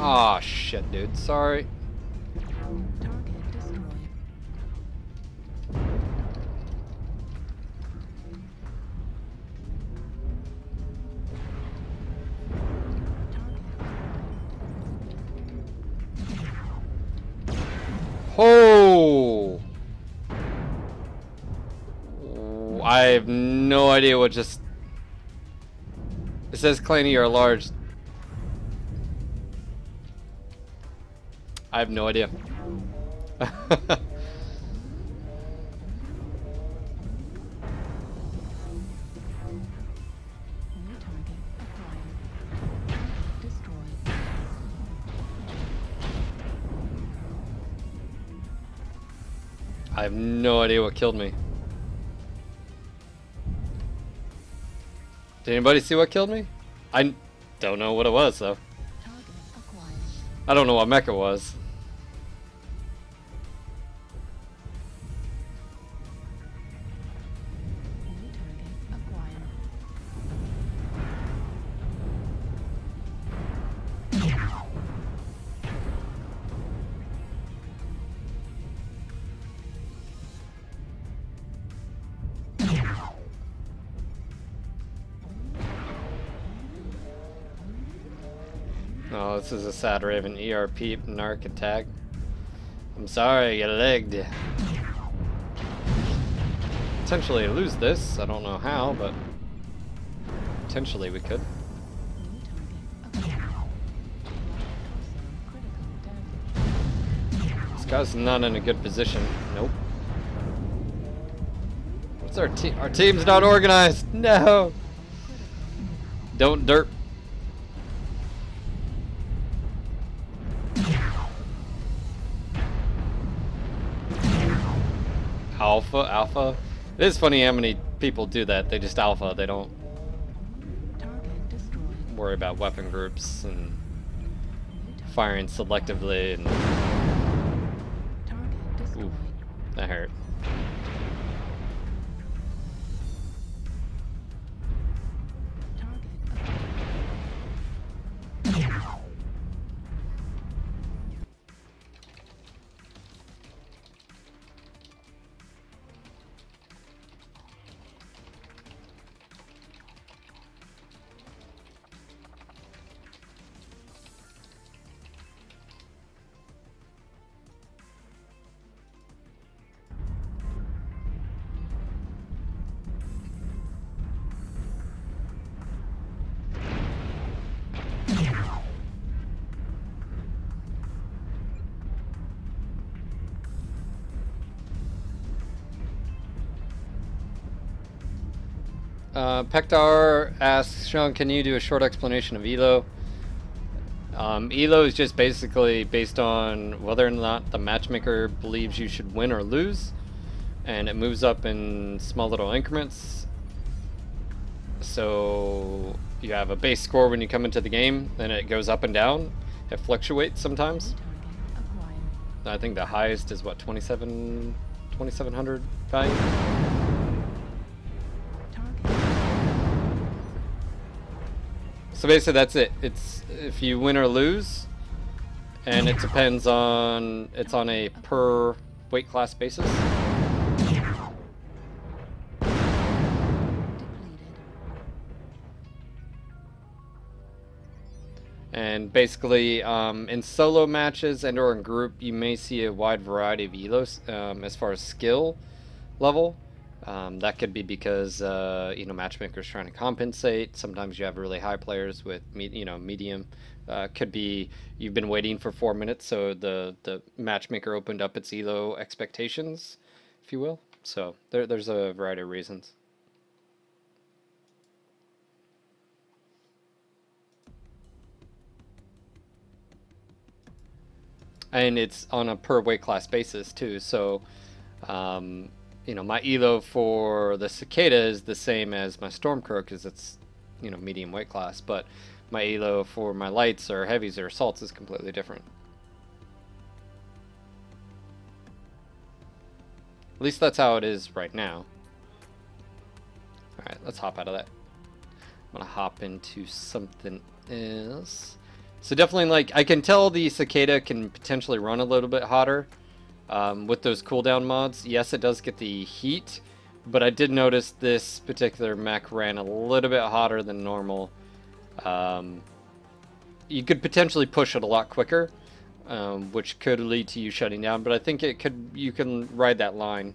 Aw, oh, shit, dude. Sorry. Target destroyed. Oh! I have no idea what just... It says Clanny are large. I have no idea. New target acquired. Target destroyed. I have no idea what killed me. Did anybody see what killed me? I don't know what it was, though. Target acquired. I don't know what mecha was. New target acquired. Oh, this is a sad Raven ERP narc attack. I'm sorry, you legged. Potentially lose this. I don't know how, but potentially we could. New target acquired. Also critical damage. This guy's not in a good position. Nope. What's our team? Our team's not organized. No. Don't derp. Alpha. It is funny how many people do that. They just alpha. They don't Target destroyed. worry about weapon groups and New target. firing selectively. And Target destroyed. ooh, that hurt. Target acquired. Pektar asks, Sean, can you do a short explanation of ELO? ELO is just basically based on whether or not the matchmaker believes you should win or lose, and it moves up in small little increments. So you have a base score when you come into the game, then it goes up and down. It fluctuates sometimes. New target acquired. I think the highest is what, 2700 value? Target. So basically that's it. It's if you win or lose, and it depends on, it's on a per weight class basis. Depleted. And basically, in solo matches and or in group, you may see a wide variety of elos as far as skill level. That could be because you know, matchmakers trying to compensate. Sometimes you have really high players with medium. Could be you've been waiting for 4 minutes, so the matchmaker opened up its elo expectations, if you will. So there's a variety of reasons. and it's on a per weight class basis too. So, you know, my elo for the Cicada is the same as my Stormcrow because it's, you know, medium weight class, but my elo for my lights or heavies or assaults is completely different. At least that's how it is right now. Alright, let's hop out of that. I'm gonna hop into something else. So definitely, like, I can tell the Cicada can potentially run a little bit hotter with those cooldown mods. Yes, it does get the heat, but I did notice this particular mech ran a little bit hotter than normal. You could potentially push it a lot quicker, which could lead to you shutting down, but I think you can ride that line.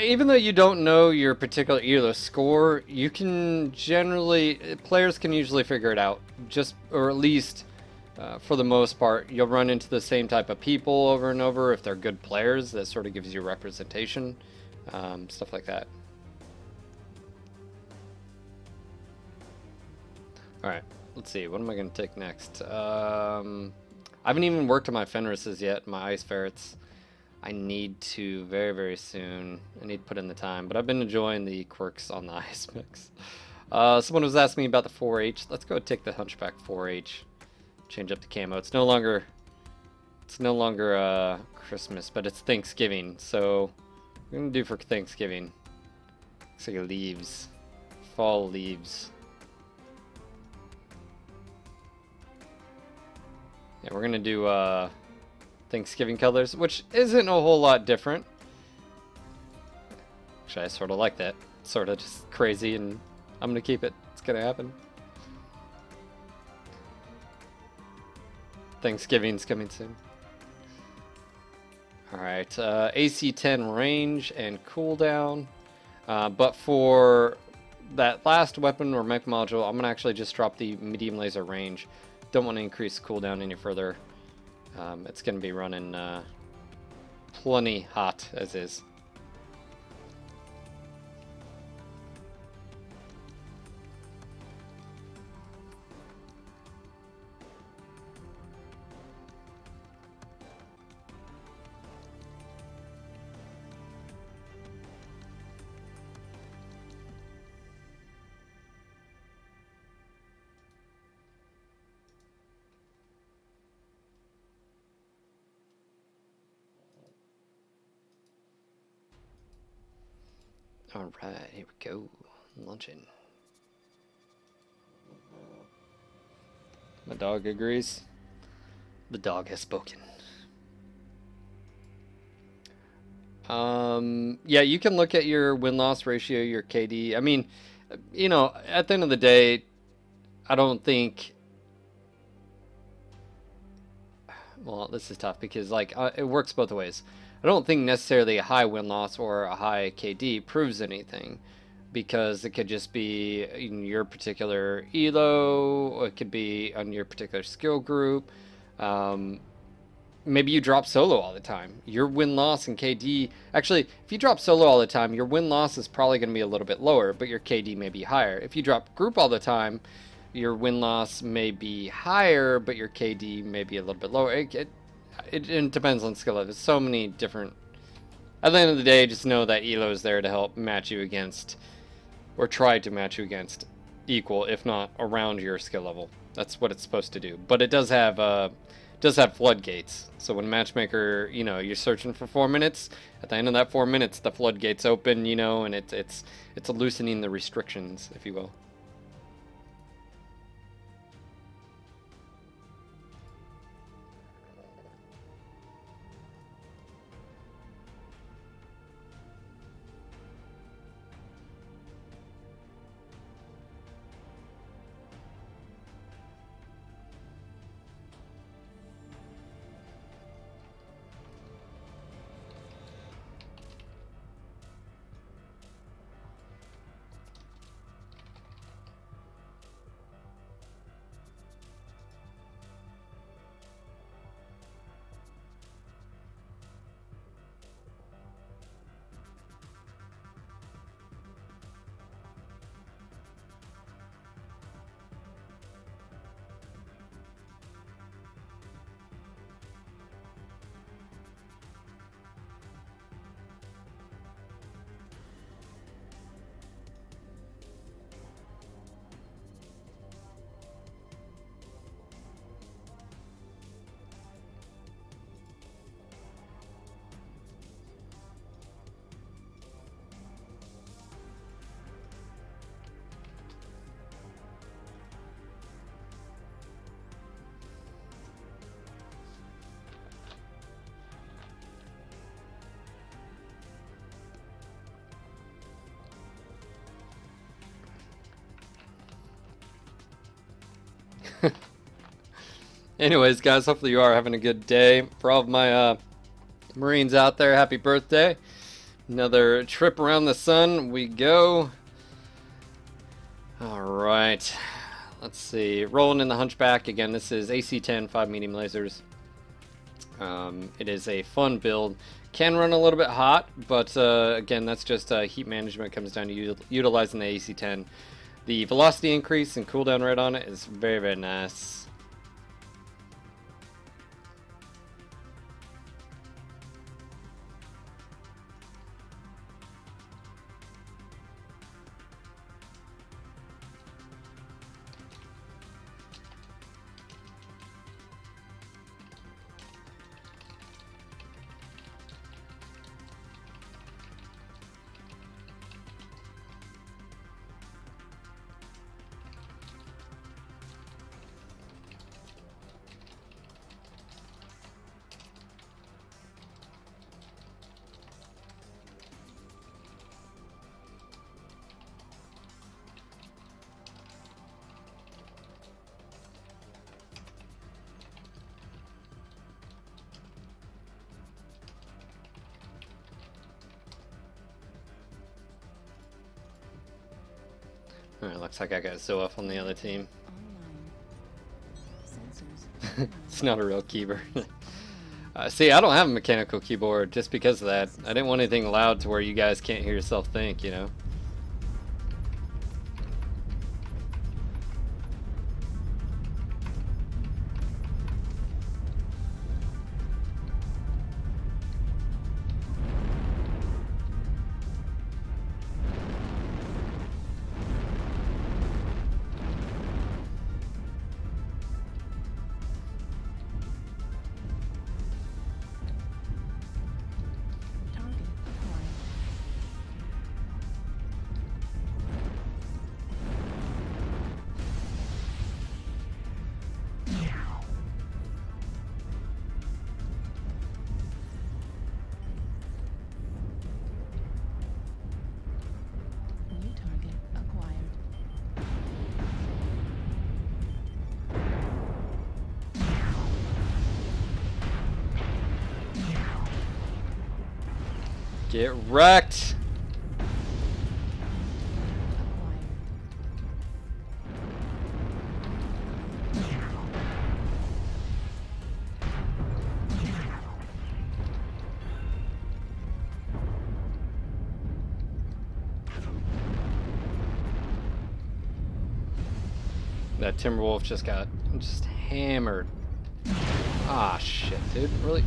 Even though you don't know your particular elo score, you can players can usually figure it out. Or at least, for the most part, you'll run into the same type of people over and over if they're good players. That sort of gives you representation, stuff like that. Alright, let's see, what am I going to take next? I haven't even worked on my Fenrises yet, my Ice Ferrets. I need to very, very soon. I need to put in the time, but I've been enjoying the quirks on the ice mix. Someone was asking me about the 4H. Let's go take the Hunchback 4H. Change up the camo. It's no longer Christmas, but it's Thanksgiving. So what are we gonna do for Thanksgiving? Looks like leaves, fall leaves. Yeah, we're gonna do Thanksgiving colors, which isn't a whole lot different. Actually, I sort of like that. Sort of just crazy, and I'm gonna keep it. It's gonna happen. Thanksgiving's coming soon. Alright, AC 10 range and cooldown. But for that last weapon or mech module, I'm gonna actually just drop the medium laser range. Don't want to increase cooldown any further. It's going to be running plenty hot as is. Alright, here we go. Luncheon. My dog agrees. The dog has spoken. Yeah, you can look at your win-loss ratio, your KD. I mean, you know, at the end of the day, I don't think... Well, this is tough because, like, it works both ways. I don't think necessarily a high win-loss or a high KD proves anything, because it could just be in your particular elo, or it could be on your particular skill group. Maybe you drop solo all the time. Your win-loss and KD... Actually, if you drop solo all the time, your win-loss is probably going to be a little bit lower, but your KD may be higher. If you drop group all the time, your win-loss may be higher, but your KD may be a little bit lower. It depends on skill level. There's so many different... At the end of the day, just know that ELO is there to help match you against, or try to match you against, equal, if not around your skill level. That's what it's supposed to do. But it does have floodgates. So when matchmaker, you know, you're searching for 4 minutes, at the end of that 4 minutes, the floodgates open, you know, and it's loosening the restrictions, if you will. Anyways, guys, hopefully you are having a good day. For all of my Marines out there, happy birthday. Another trip around the sun we go. Alright. Let's see. Rolling in the Hunchback. Again, this is AC-10, 5 medium lasers. It is a fun build. Can run a little bit hot, but again, that's just heat management. Comes down to utilizing the AC-10. The velocity increase and cooldown rate on it is very, very nice. Alright, looks like I got Zoef on the other team. It's not a real keyboard. See, I don't have a mechanical keyboard just because of that. I didn't want anything loud to where you guys can't hear yourself think, you know? Get wrecked! That Timberwolf just got hammered. Ah, shit, dude. Really?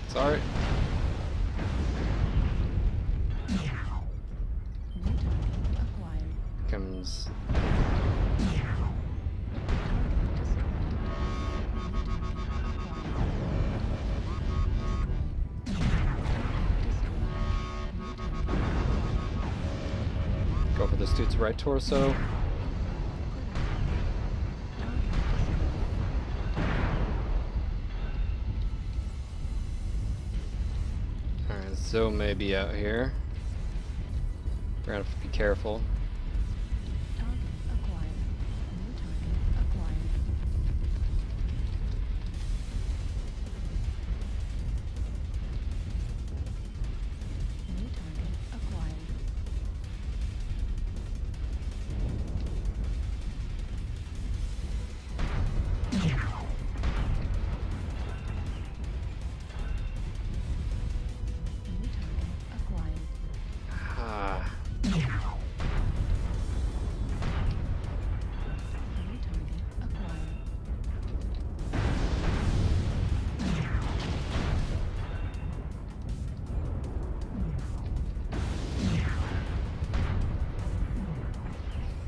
Sorry. Comes. Go for this dude's right torso. Alright, Zoe may be out here. We're gonna have to be careful.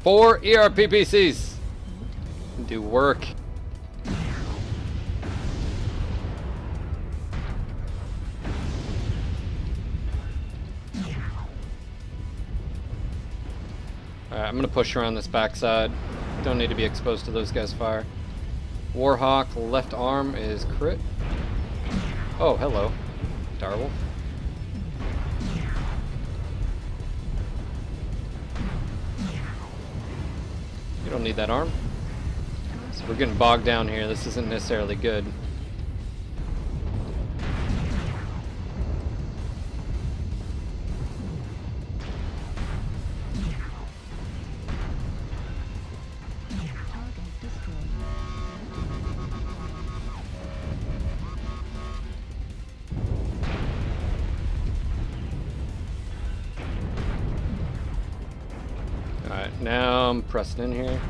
Four ERPPCs do work. Alright, I'm gonna push around this backside. Don't need to be exposed to those guys' fire. Warhawk left arm is crit. Oh, hello, Darwolf. You don't need that arm. So we're getting bogged down here. This isn't necessarily good. Target destroyed. Alright, now I'm pressing in here.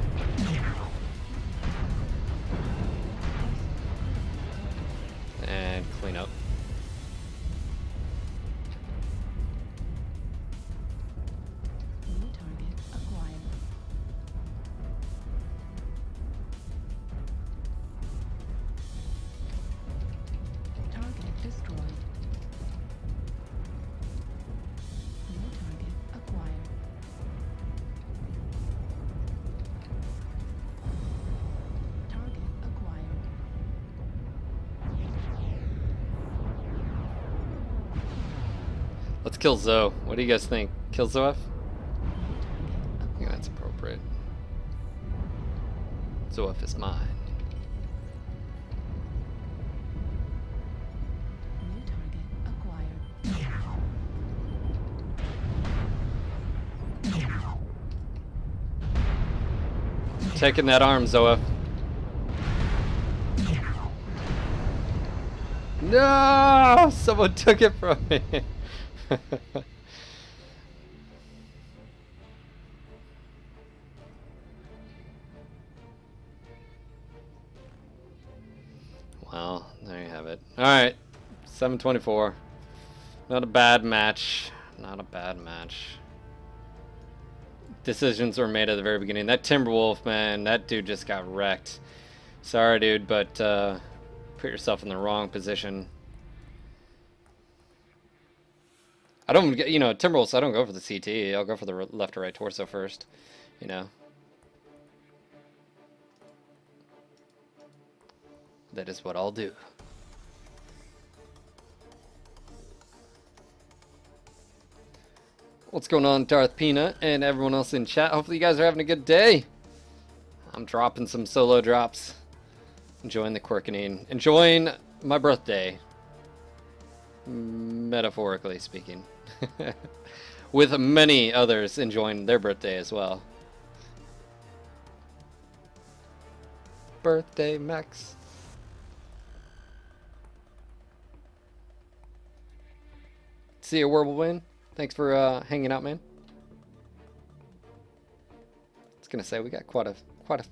And clean up. New target acquired. Target destroyed. New target acquired. Target acquired. Let's kill Zoe. What do you guys think? Kill Zoe? New target I think acquired. that's appropriate. Zoe is mine. New target acquired. Taking that arm, Zoe. No! Someone took it from me. Well, there you have it. Alright. 724. Not a bad match. Not a bad match. Decisions were made at the very beginning. That Timberwolf, man, that dude just got wrecked. Sorry, dude, but put yourself in the wrong position. I don't, you know, Timberwolves, I don't go for the CT. I'll go for the left or right torso first, you know. That is what I'll do. What's going on, Darth Peanut and everyone else in chat? Hopefully you guys are having a good day. I'm dropping some solo drops. Enjoying the quirkening. Enjoying my birthday. Metaphorically speaking. With many others enjoying their birthday as well. Birthday Max. See you, Whirlwind. Thanks for hanging out, man. I was gonna say we got quite a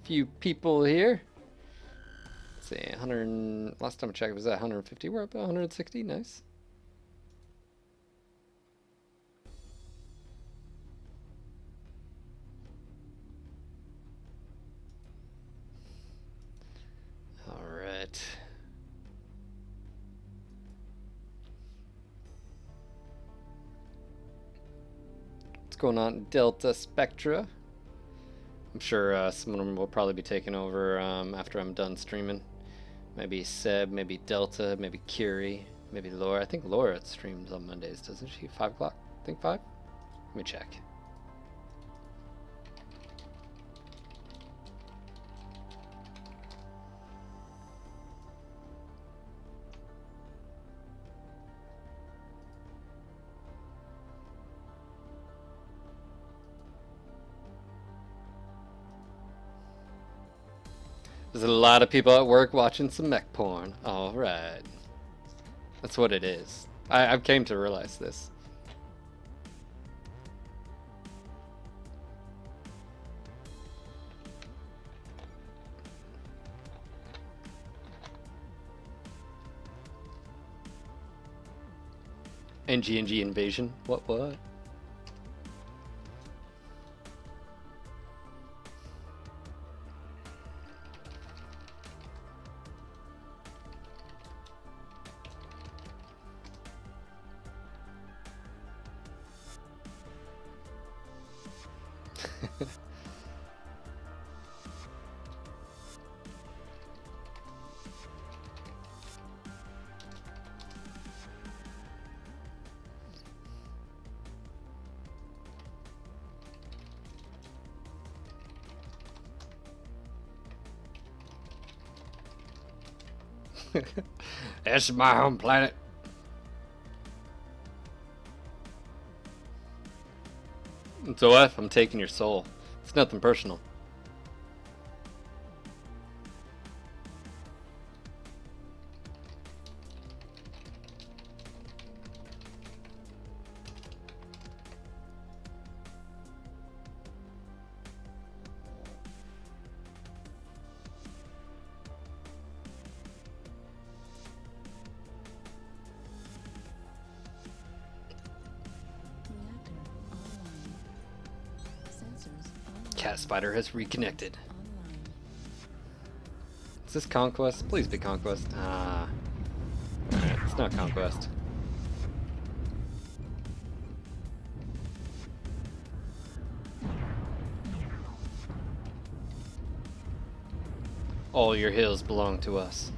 few people here. Let's see, 100. Last time I checked, was that 150? We're up at 160. Nice. All right. What's going on, Delta Spectra? I'm sure some of them will probably be taking over after I'm done streaming. Maybe Seb, maybe Delta, maybe Curie, maybe Laura. I think Laura streams on Mondays, doesn't she? 5 o'clock? I think 5? Let me check. There's a lot of people at work watching some mech porn. Alright. That's what it is. I've came to realize this. NG invasion? What? It's my home planet. It's OF, I'm taking your soul. It's nothing personal. Reactor online. Sensors online. Cat Spider has reconnected. Online. Is this Conquest? Please be Conquest. Ah. Alright, it's not Conquest. All your hills belong to us.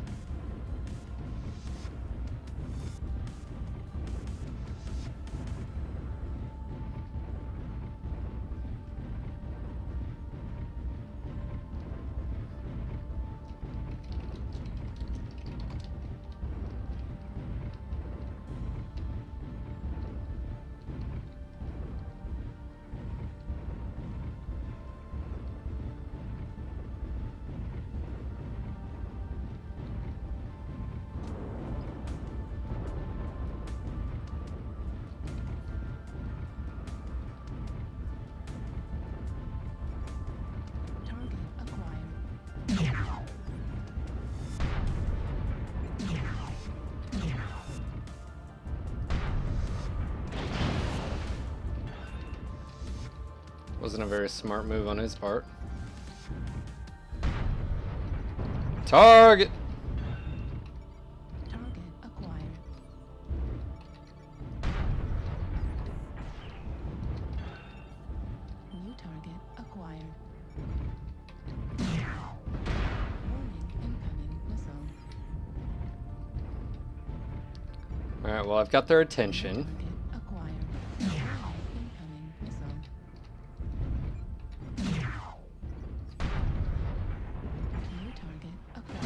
Target acquired. Wasn't a very smart move on his part. Target! Target acquired. New target acquired. Warning, incoming missile. Alright, well, I've got their attention. Target acquired. Warning, incoming missile. New target acquired.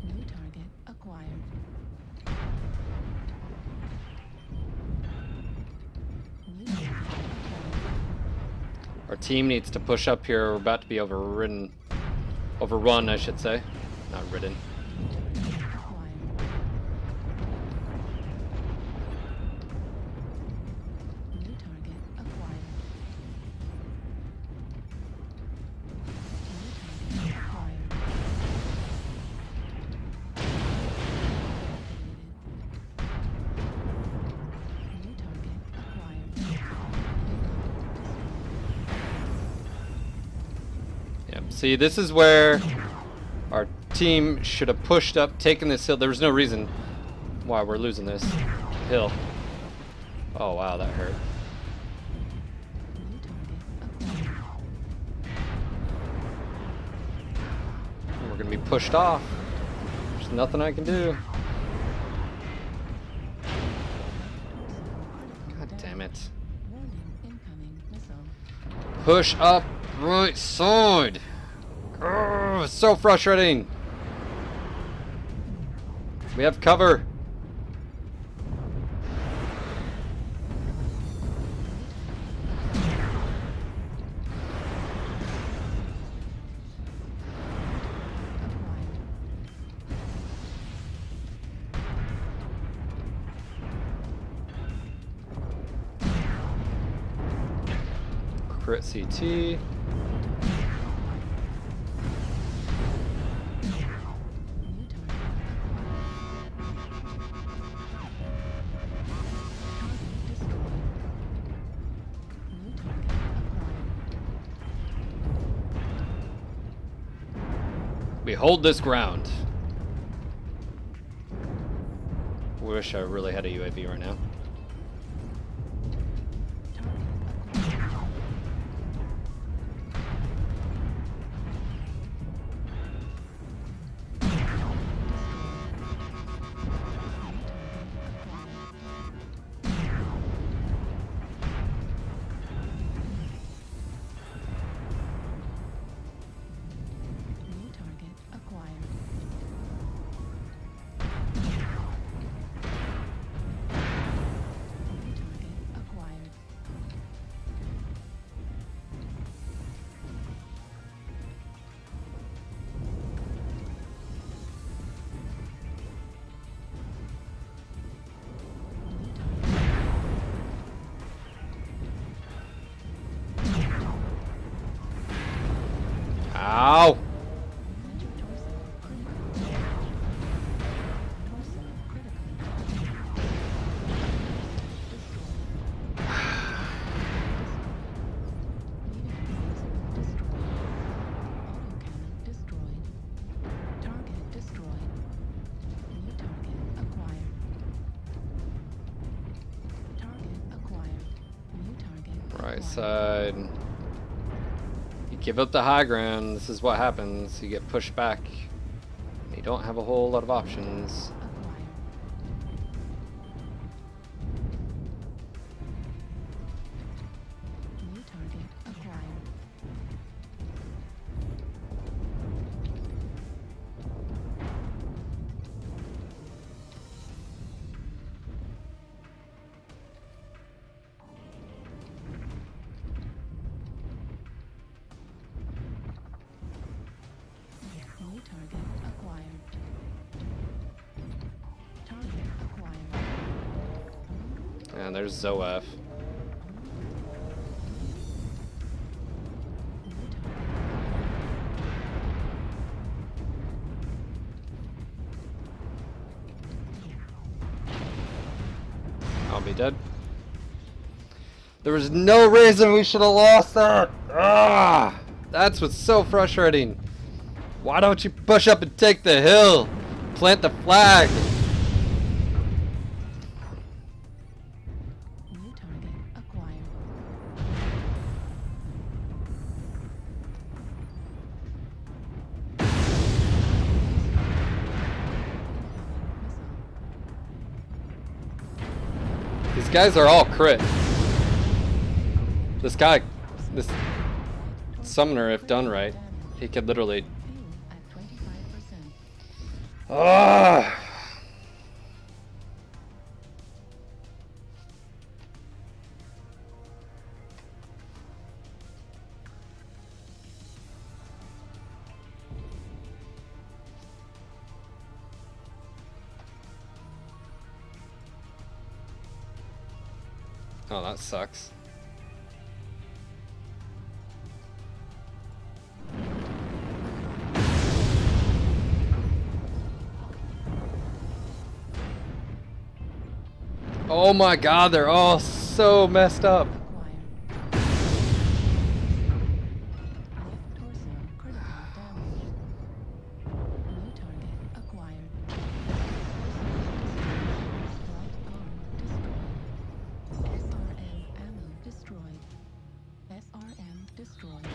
New target acquired. New target acquired. Our team needs to push up here. We're about to be overrun, I should say. Not ridden. Acquired. New target acquired. New target acquired. New target acquired. Yep. See, this is where our team should have pushed up, taken this hill. There was no reason why we're losing this hill. Oh wow, that hurt. New target acquired. We're gonna be pushed off. There's nothing I can do. God damn it. Warning, incoming missile. Push up right side. Oh, it's so frustrating. We have cover. Crit CT. New target Target destroyed. New target acquired. We hold this ground. Wish I really had a UAV right now. Target acquired. Ow! Center torso critical. Torso critical. Destroyed. Autocannon destroyed. Target destroyed. New target acquired. Target acquired. New target Right acquired. side. You give up the high ground, this is what happens. You get pushed back. You don't have a whole lot of options. Acquired. New target acquired. New target acquired. Target acquired. And there's Zoef. New target. I'll be dead. There was no reason we should have lost that! Ah! That's what's so frustrating. Why don't you push up and take the hill? Plant the flag. New target acquired. These guys are all crit. This guy, this summoner, if done right, he could literally... Fuel at 25%. Ah! Oh, that sucks. Oh my god, they're all so messed up. Acquired. Left torso critical damage. New target acquired. Right arm destroyed. SRM ammo destroyed. SRM destroyed.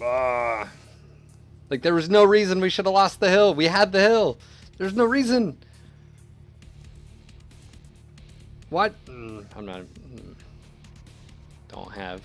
Ah. Like, there was no reason we should have lost the hill. We had the hill. There's no reason. What? I'm not... Don't have.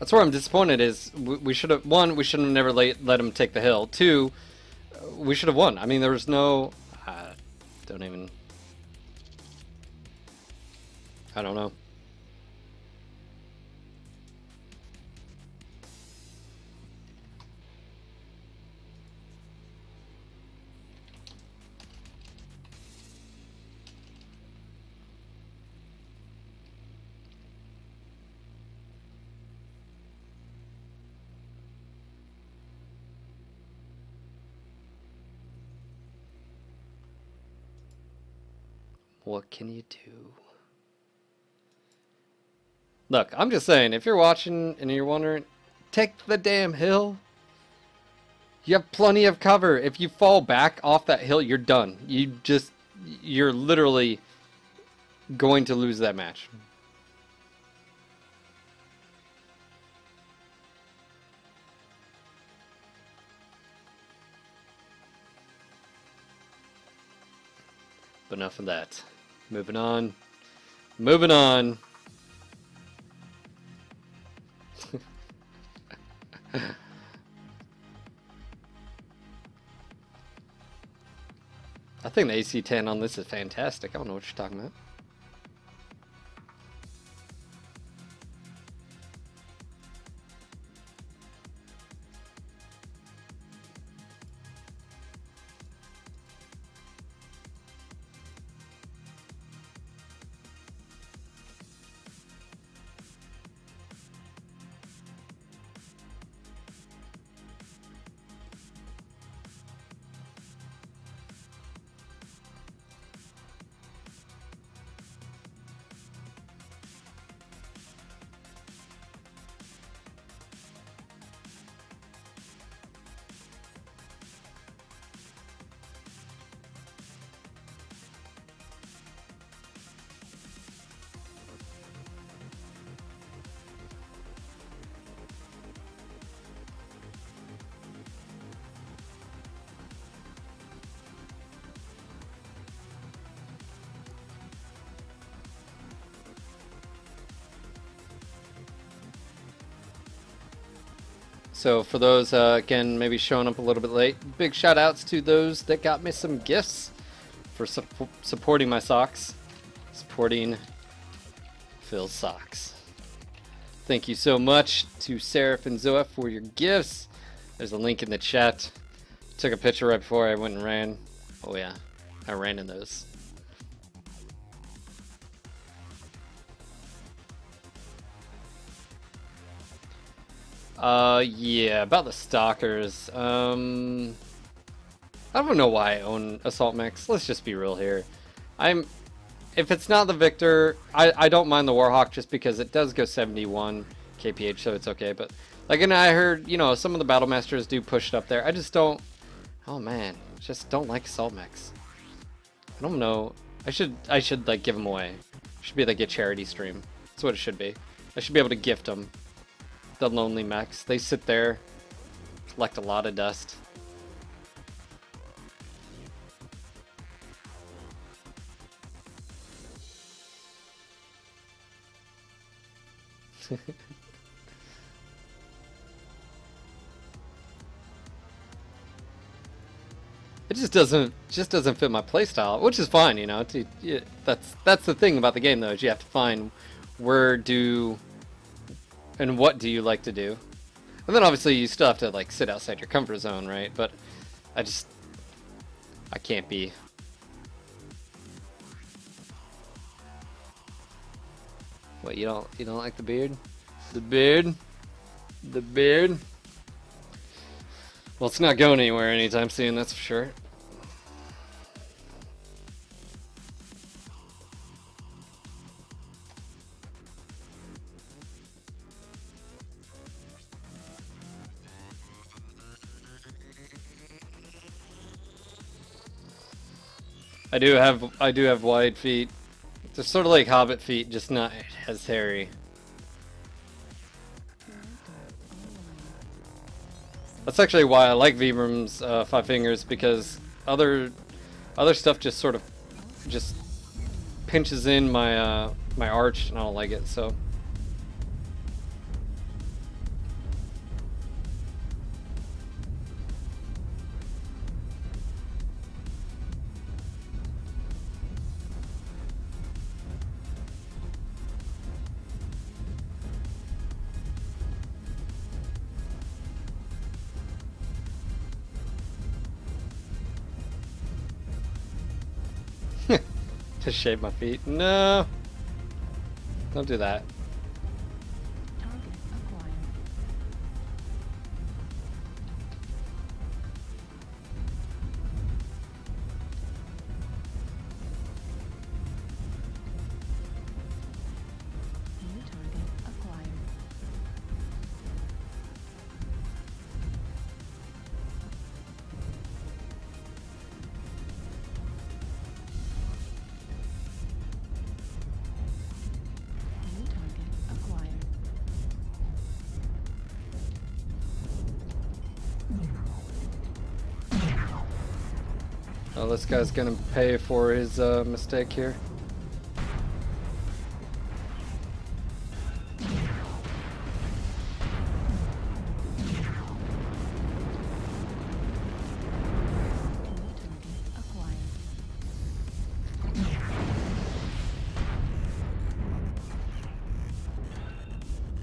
That's where I'm disappointed. Is we should have one. We should have never let him take the hill. Two, we should have won. I mean, there was no. Don't even. I don't know. What can you do? Look, I'm just saying, if you're watching and you're wondering, take the damn hill. You have plenty of cover. If you fall back off that hill, you're done. You're literally going to lose that match. But enough of that. Moving on. Moving on. I think the AC-10 on this is fantastic. I don't know what you're talking about. So for those, again, maybe showing up a little bit late, big shout outs to those that got me some gifts for supporting my socks. Supporting Phil's socks. Thank you so much to Seraph and Zoa for your gifts. There's a link in the chat. Took a picture right before I went and ran. Oh yeah, I ran in those. Yeah, about the stalkers. I don't know why I own Assault Mechs. Let's just be real here. If it's not the Victor, I don't mind the Warhawk just because it does go 71 kph, so it's okay. But like, and I heard, you know, some of the Battle Masters do push it up there. I just don't. Oh man, just don't like Assault Mechs. I don't know. I should like give them away. It should be like a charity stream. That's what it should be. I should be able to gift them. The lonely mechs. They sit there, collect a lot of dust. It just doesn't fit my playstyle, which is fine, you know. That's the thing about the game, though, is you have to find where do and what do you like to do, and then obviously you still have to like sit outside your comfort zone, right? But I can't be. What, you don't like the beard? The beard? The beard? Well, it's not going anywhere anytime soon, that's for sure. I do have wide feet. They're sort of like Hobbit feet, just not as hairy. That's actually why I like Vibram's Five Fingers, because other stuff just sort of just pinches in my my arch, and I don't like it. So To shave my feet. No. Don't do that. Target acquired. New target acquired. New target acquired. Oh, this guy's gonna pay for his mistake here. New target acquired.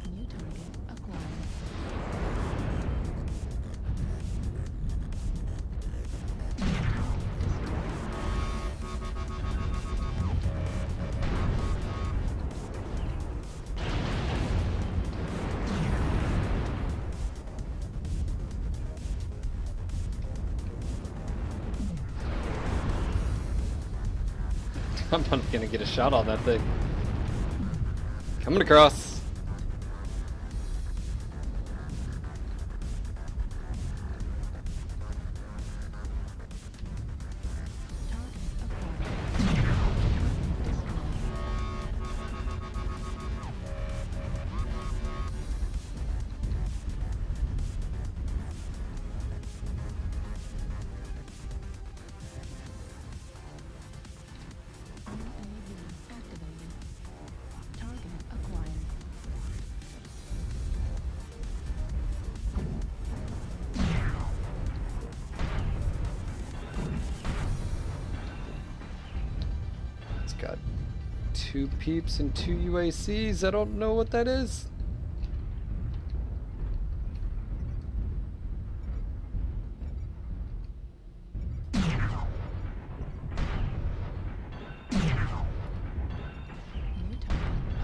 New target acquired. I'm not gonna get a shot on that thing. Coming across. Target acquired. Destroyed. UAV activated. Target acquired. It's got 2 peeps and 2 UACs. I don't know what that is. New target acquired.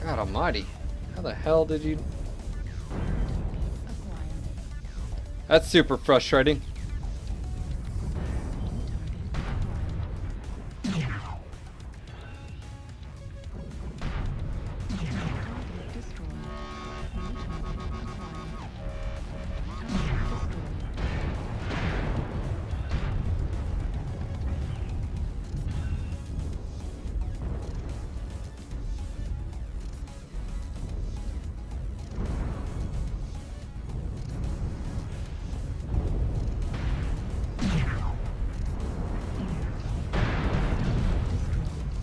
God almighty. How the hell did you... Acquired. That's super frustrating. New target acquired. Target destroyed. New target acquired. Target destroyed.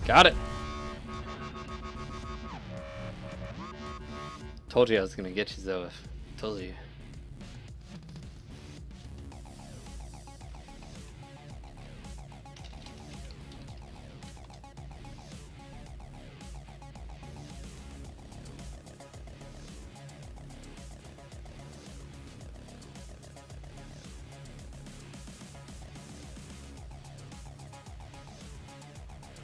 Got it. Told you I was gonna get you, Zoe. Told you.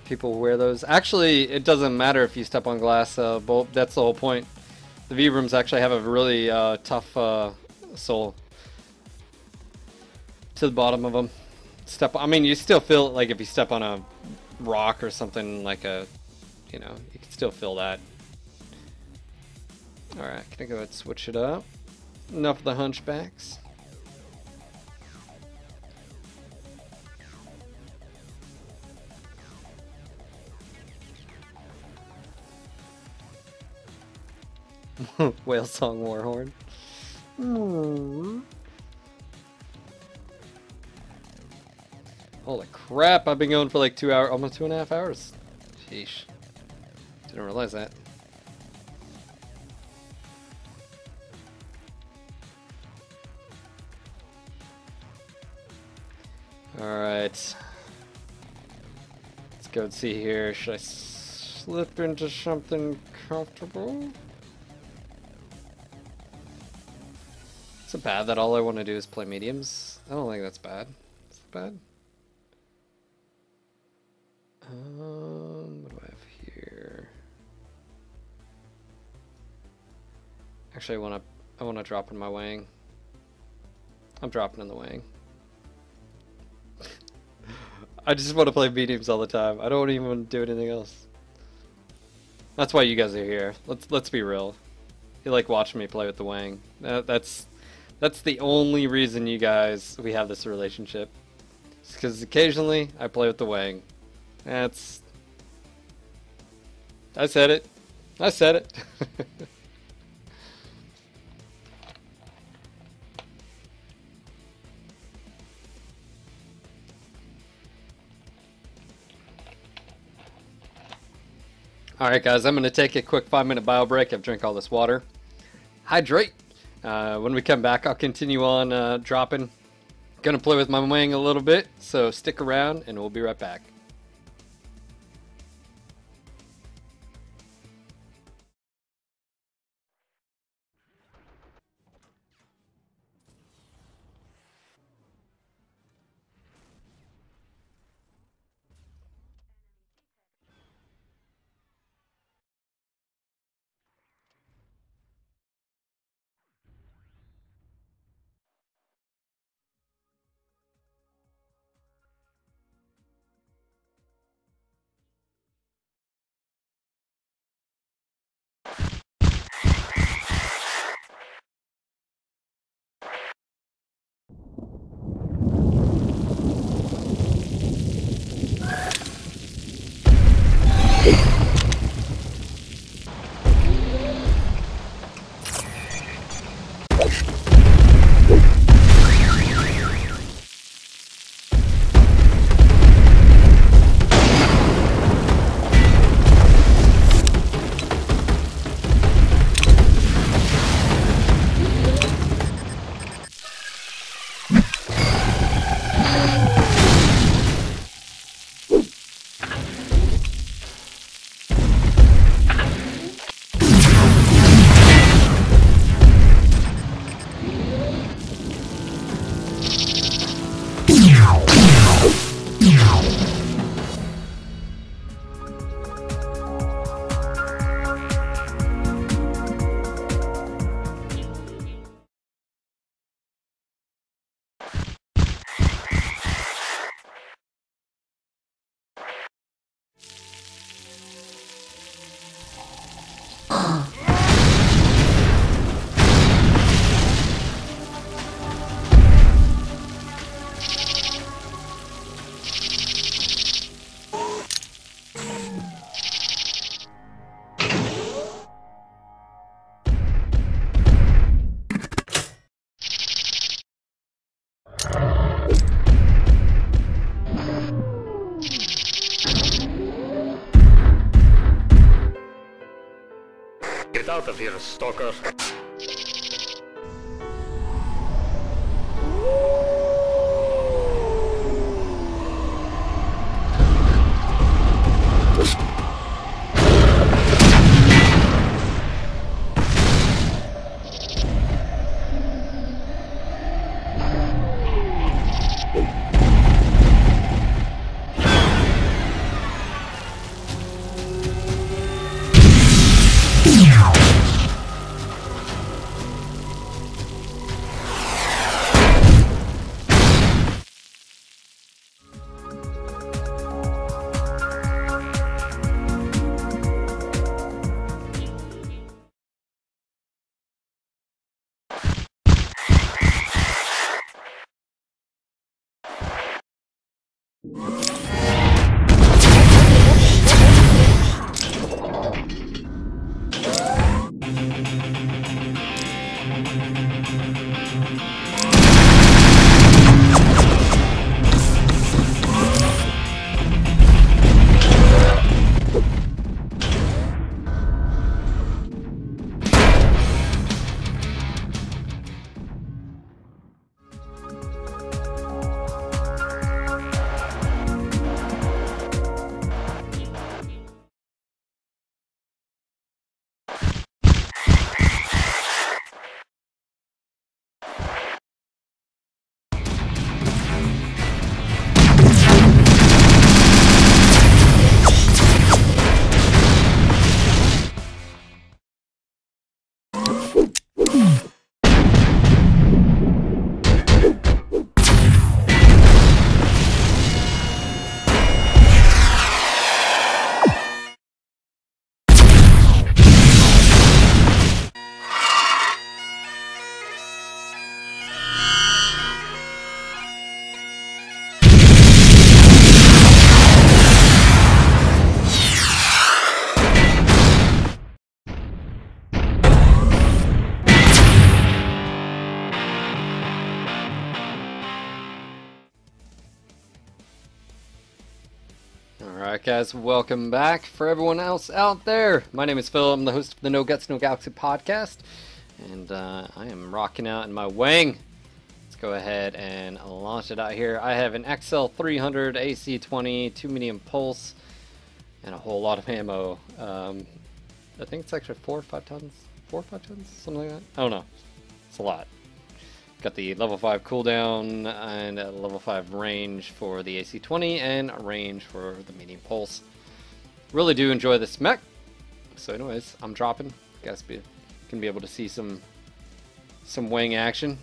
People wear those. Actually, it doesn't matter if you step on glass. That's the whole point. The Vibrams actually have a really tough sole to the bottom of them. I mean, you still feel it, like if you step on a rock or something like a, you know, you can still feel that. All right, can I go ahead and switch it up? Enough of the hunchbacks. Whale Song Warhorn. Holy crap, I've been going for like 2 hours, almost 2.5 hours. Sheesh. Didn't realize that. Alright. Let's go and see here. Should I slip into something comfortable? Is it bad that all I want to do is play mediums? I don't think that's bad. Is it bad? What do I have here? Actually, I wanna drop in my wang. I'm dropping in the wang. I just want to play mediums all the time. I don't even want to do anything else. That's why you guys are here. Let's be real. You like watching me play with the wang. That's the only reason we have this relationship. It's because occasionally I play with the wang. I said it. I said it. Alright guys, I'm going to take a quick 5-minute bio break. I've drank all this water. Hydrate! When we come back, I'll continue on dropping. Gonna play with my wang a little bit, so stick around and we'll be right back. Get out of here, stalker. Alright guys, welcome back. For everyone else out there, my name is Phil, I'm the host of the No Guts No Galaxy podcast, and I am rocking out in my wing. Let's go ahead and launch it out here. I have an XL300 AC-20, 2 medium pulse, and a whole lot of ammo. I think it's actually 4 or 5 tons? 4 or 5 tons? Something like that? I don't know. It's a lot. Got the level 5 cooldown and a level 5 range for the AC-20 and a range for the medium pulse. Really do enjoy this mech. So anyways, I'm dropping. You guys can be able to see some wing action.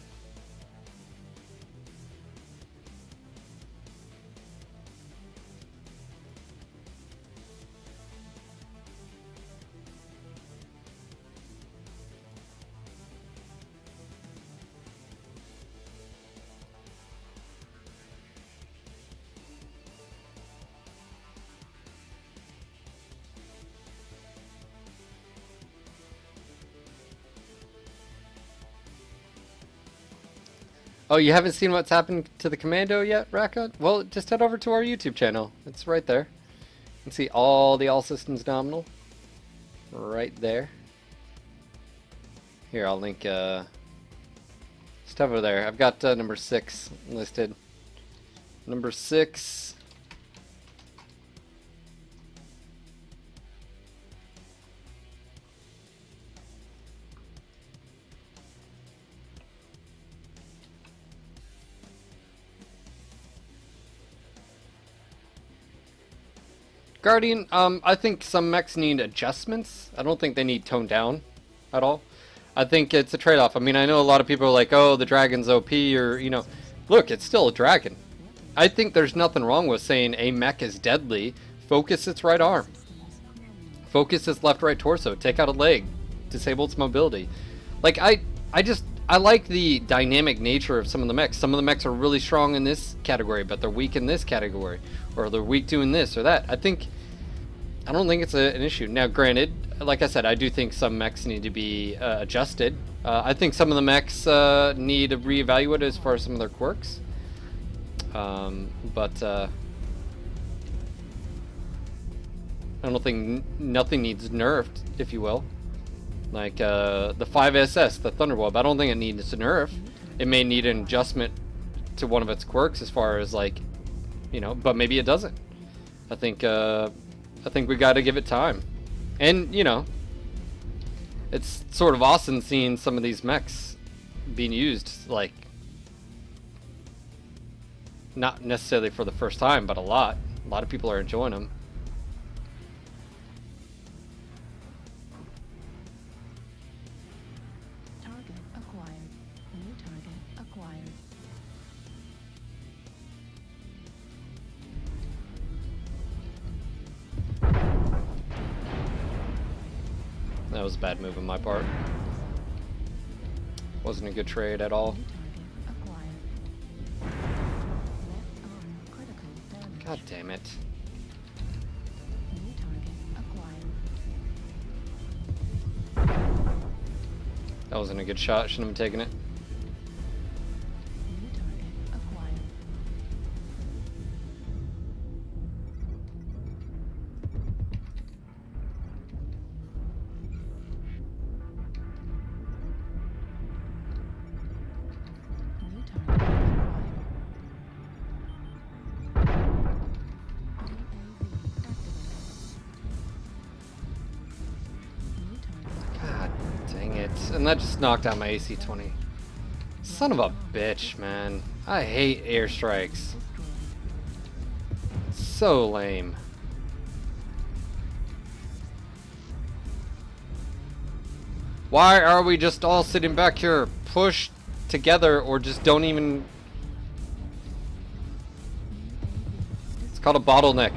Oh, you haven't seen what's happened to the commando yet, Raka? Well, just head over to our YouTube channel. It's right there. You can see all the all systems nominal. Right there. Here, I'll link stuff over there. I've got number 6 listed. Number 6. Guardian, I think some mechs need adjustments. I don't think they need toned down at all. I think it's a trade-off. I mean, I know a lot of people are like, oh, the dragon's OP, or, you know, look, it's still a dragon. I think there's nothing wrong with saying a mech is deadly. Focus its right arm. Focus its left-right torso. Take out a leg. Disable its mobility. Like, I like the dynamic nature of some of the mechs. Some of the mechs are really strong in this category, but they're weak in this category. Or they're weak doing this or that. I don't think it's an issue. Now, granted, like I said, I do think some mechs need to be adjusted. I think some of the mechs need to reevaluate as far as some of their quirks. But I don't think nothing needs nerfed, if you will. Like the 5SS, the Thunderweb, I don't think it needs a nerf. It may need an adjustment to one of its quirks as far as, like, you know, but maybe it doesn't. I think we got to give it time. And, you know, it's sort of awesome seeing some of these mechs being used, like, not necessarily for the first time, but a lot of people are enjoying them. Target acquired. New target acquired. That was a bad move on my part. Wasn't a good trade at all. New target acquired. Left arm critical damage. God damn it. New target acquired. That wasn't a good shot. Shouldn't have taken it. New target acquired. New target acquired. UAV activated. New target. God dang it. And that just knocked out my AC-20. Son of a bitch, man. I hate airstrikes. So lame. Why are we just all sitting back here? Push together or just don't even... It's called a bottleneck.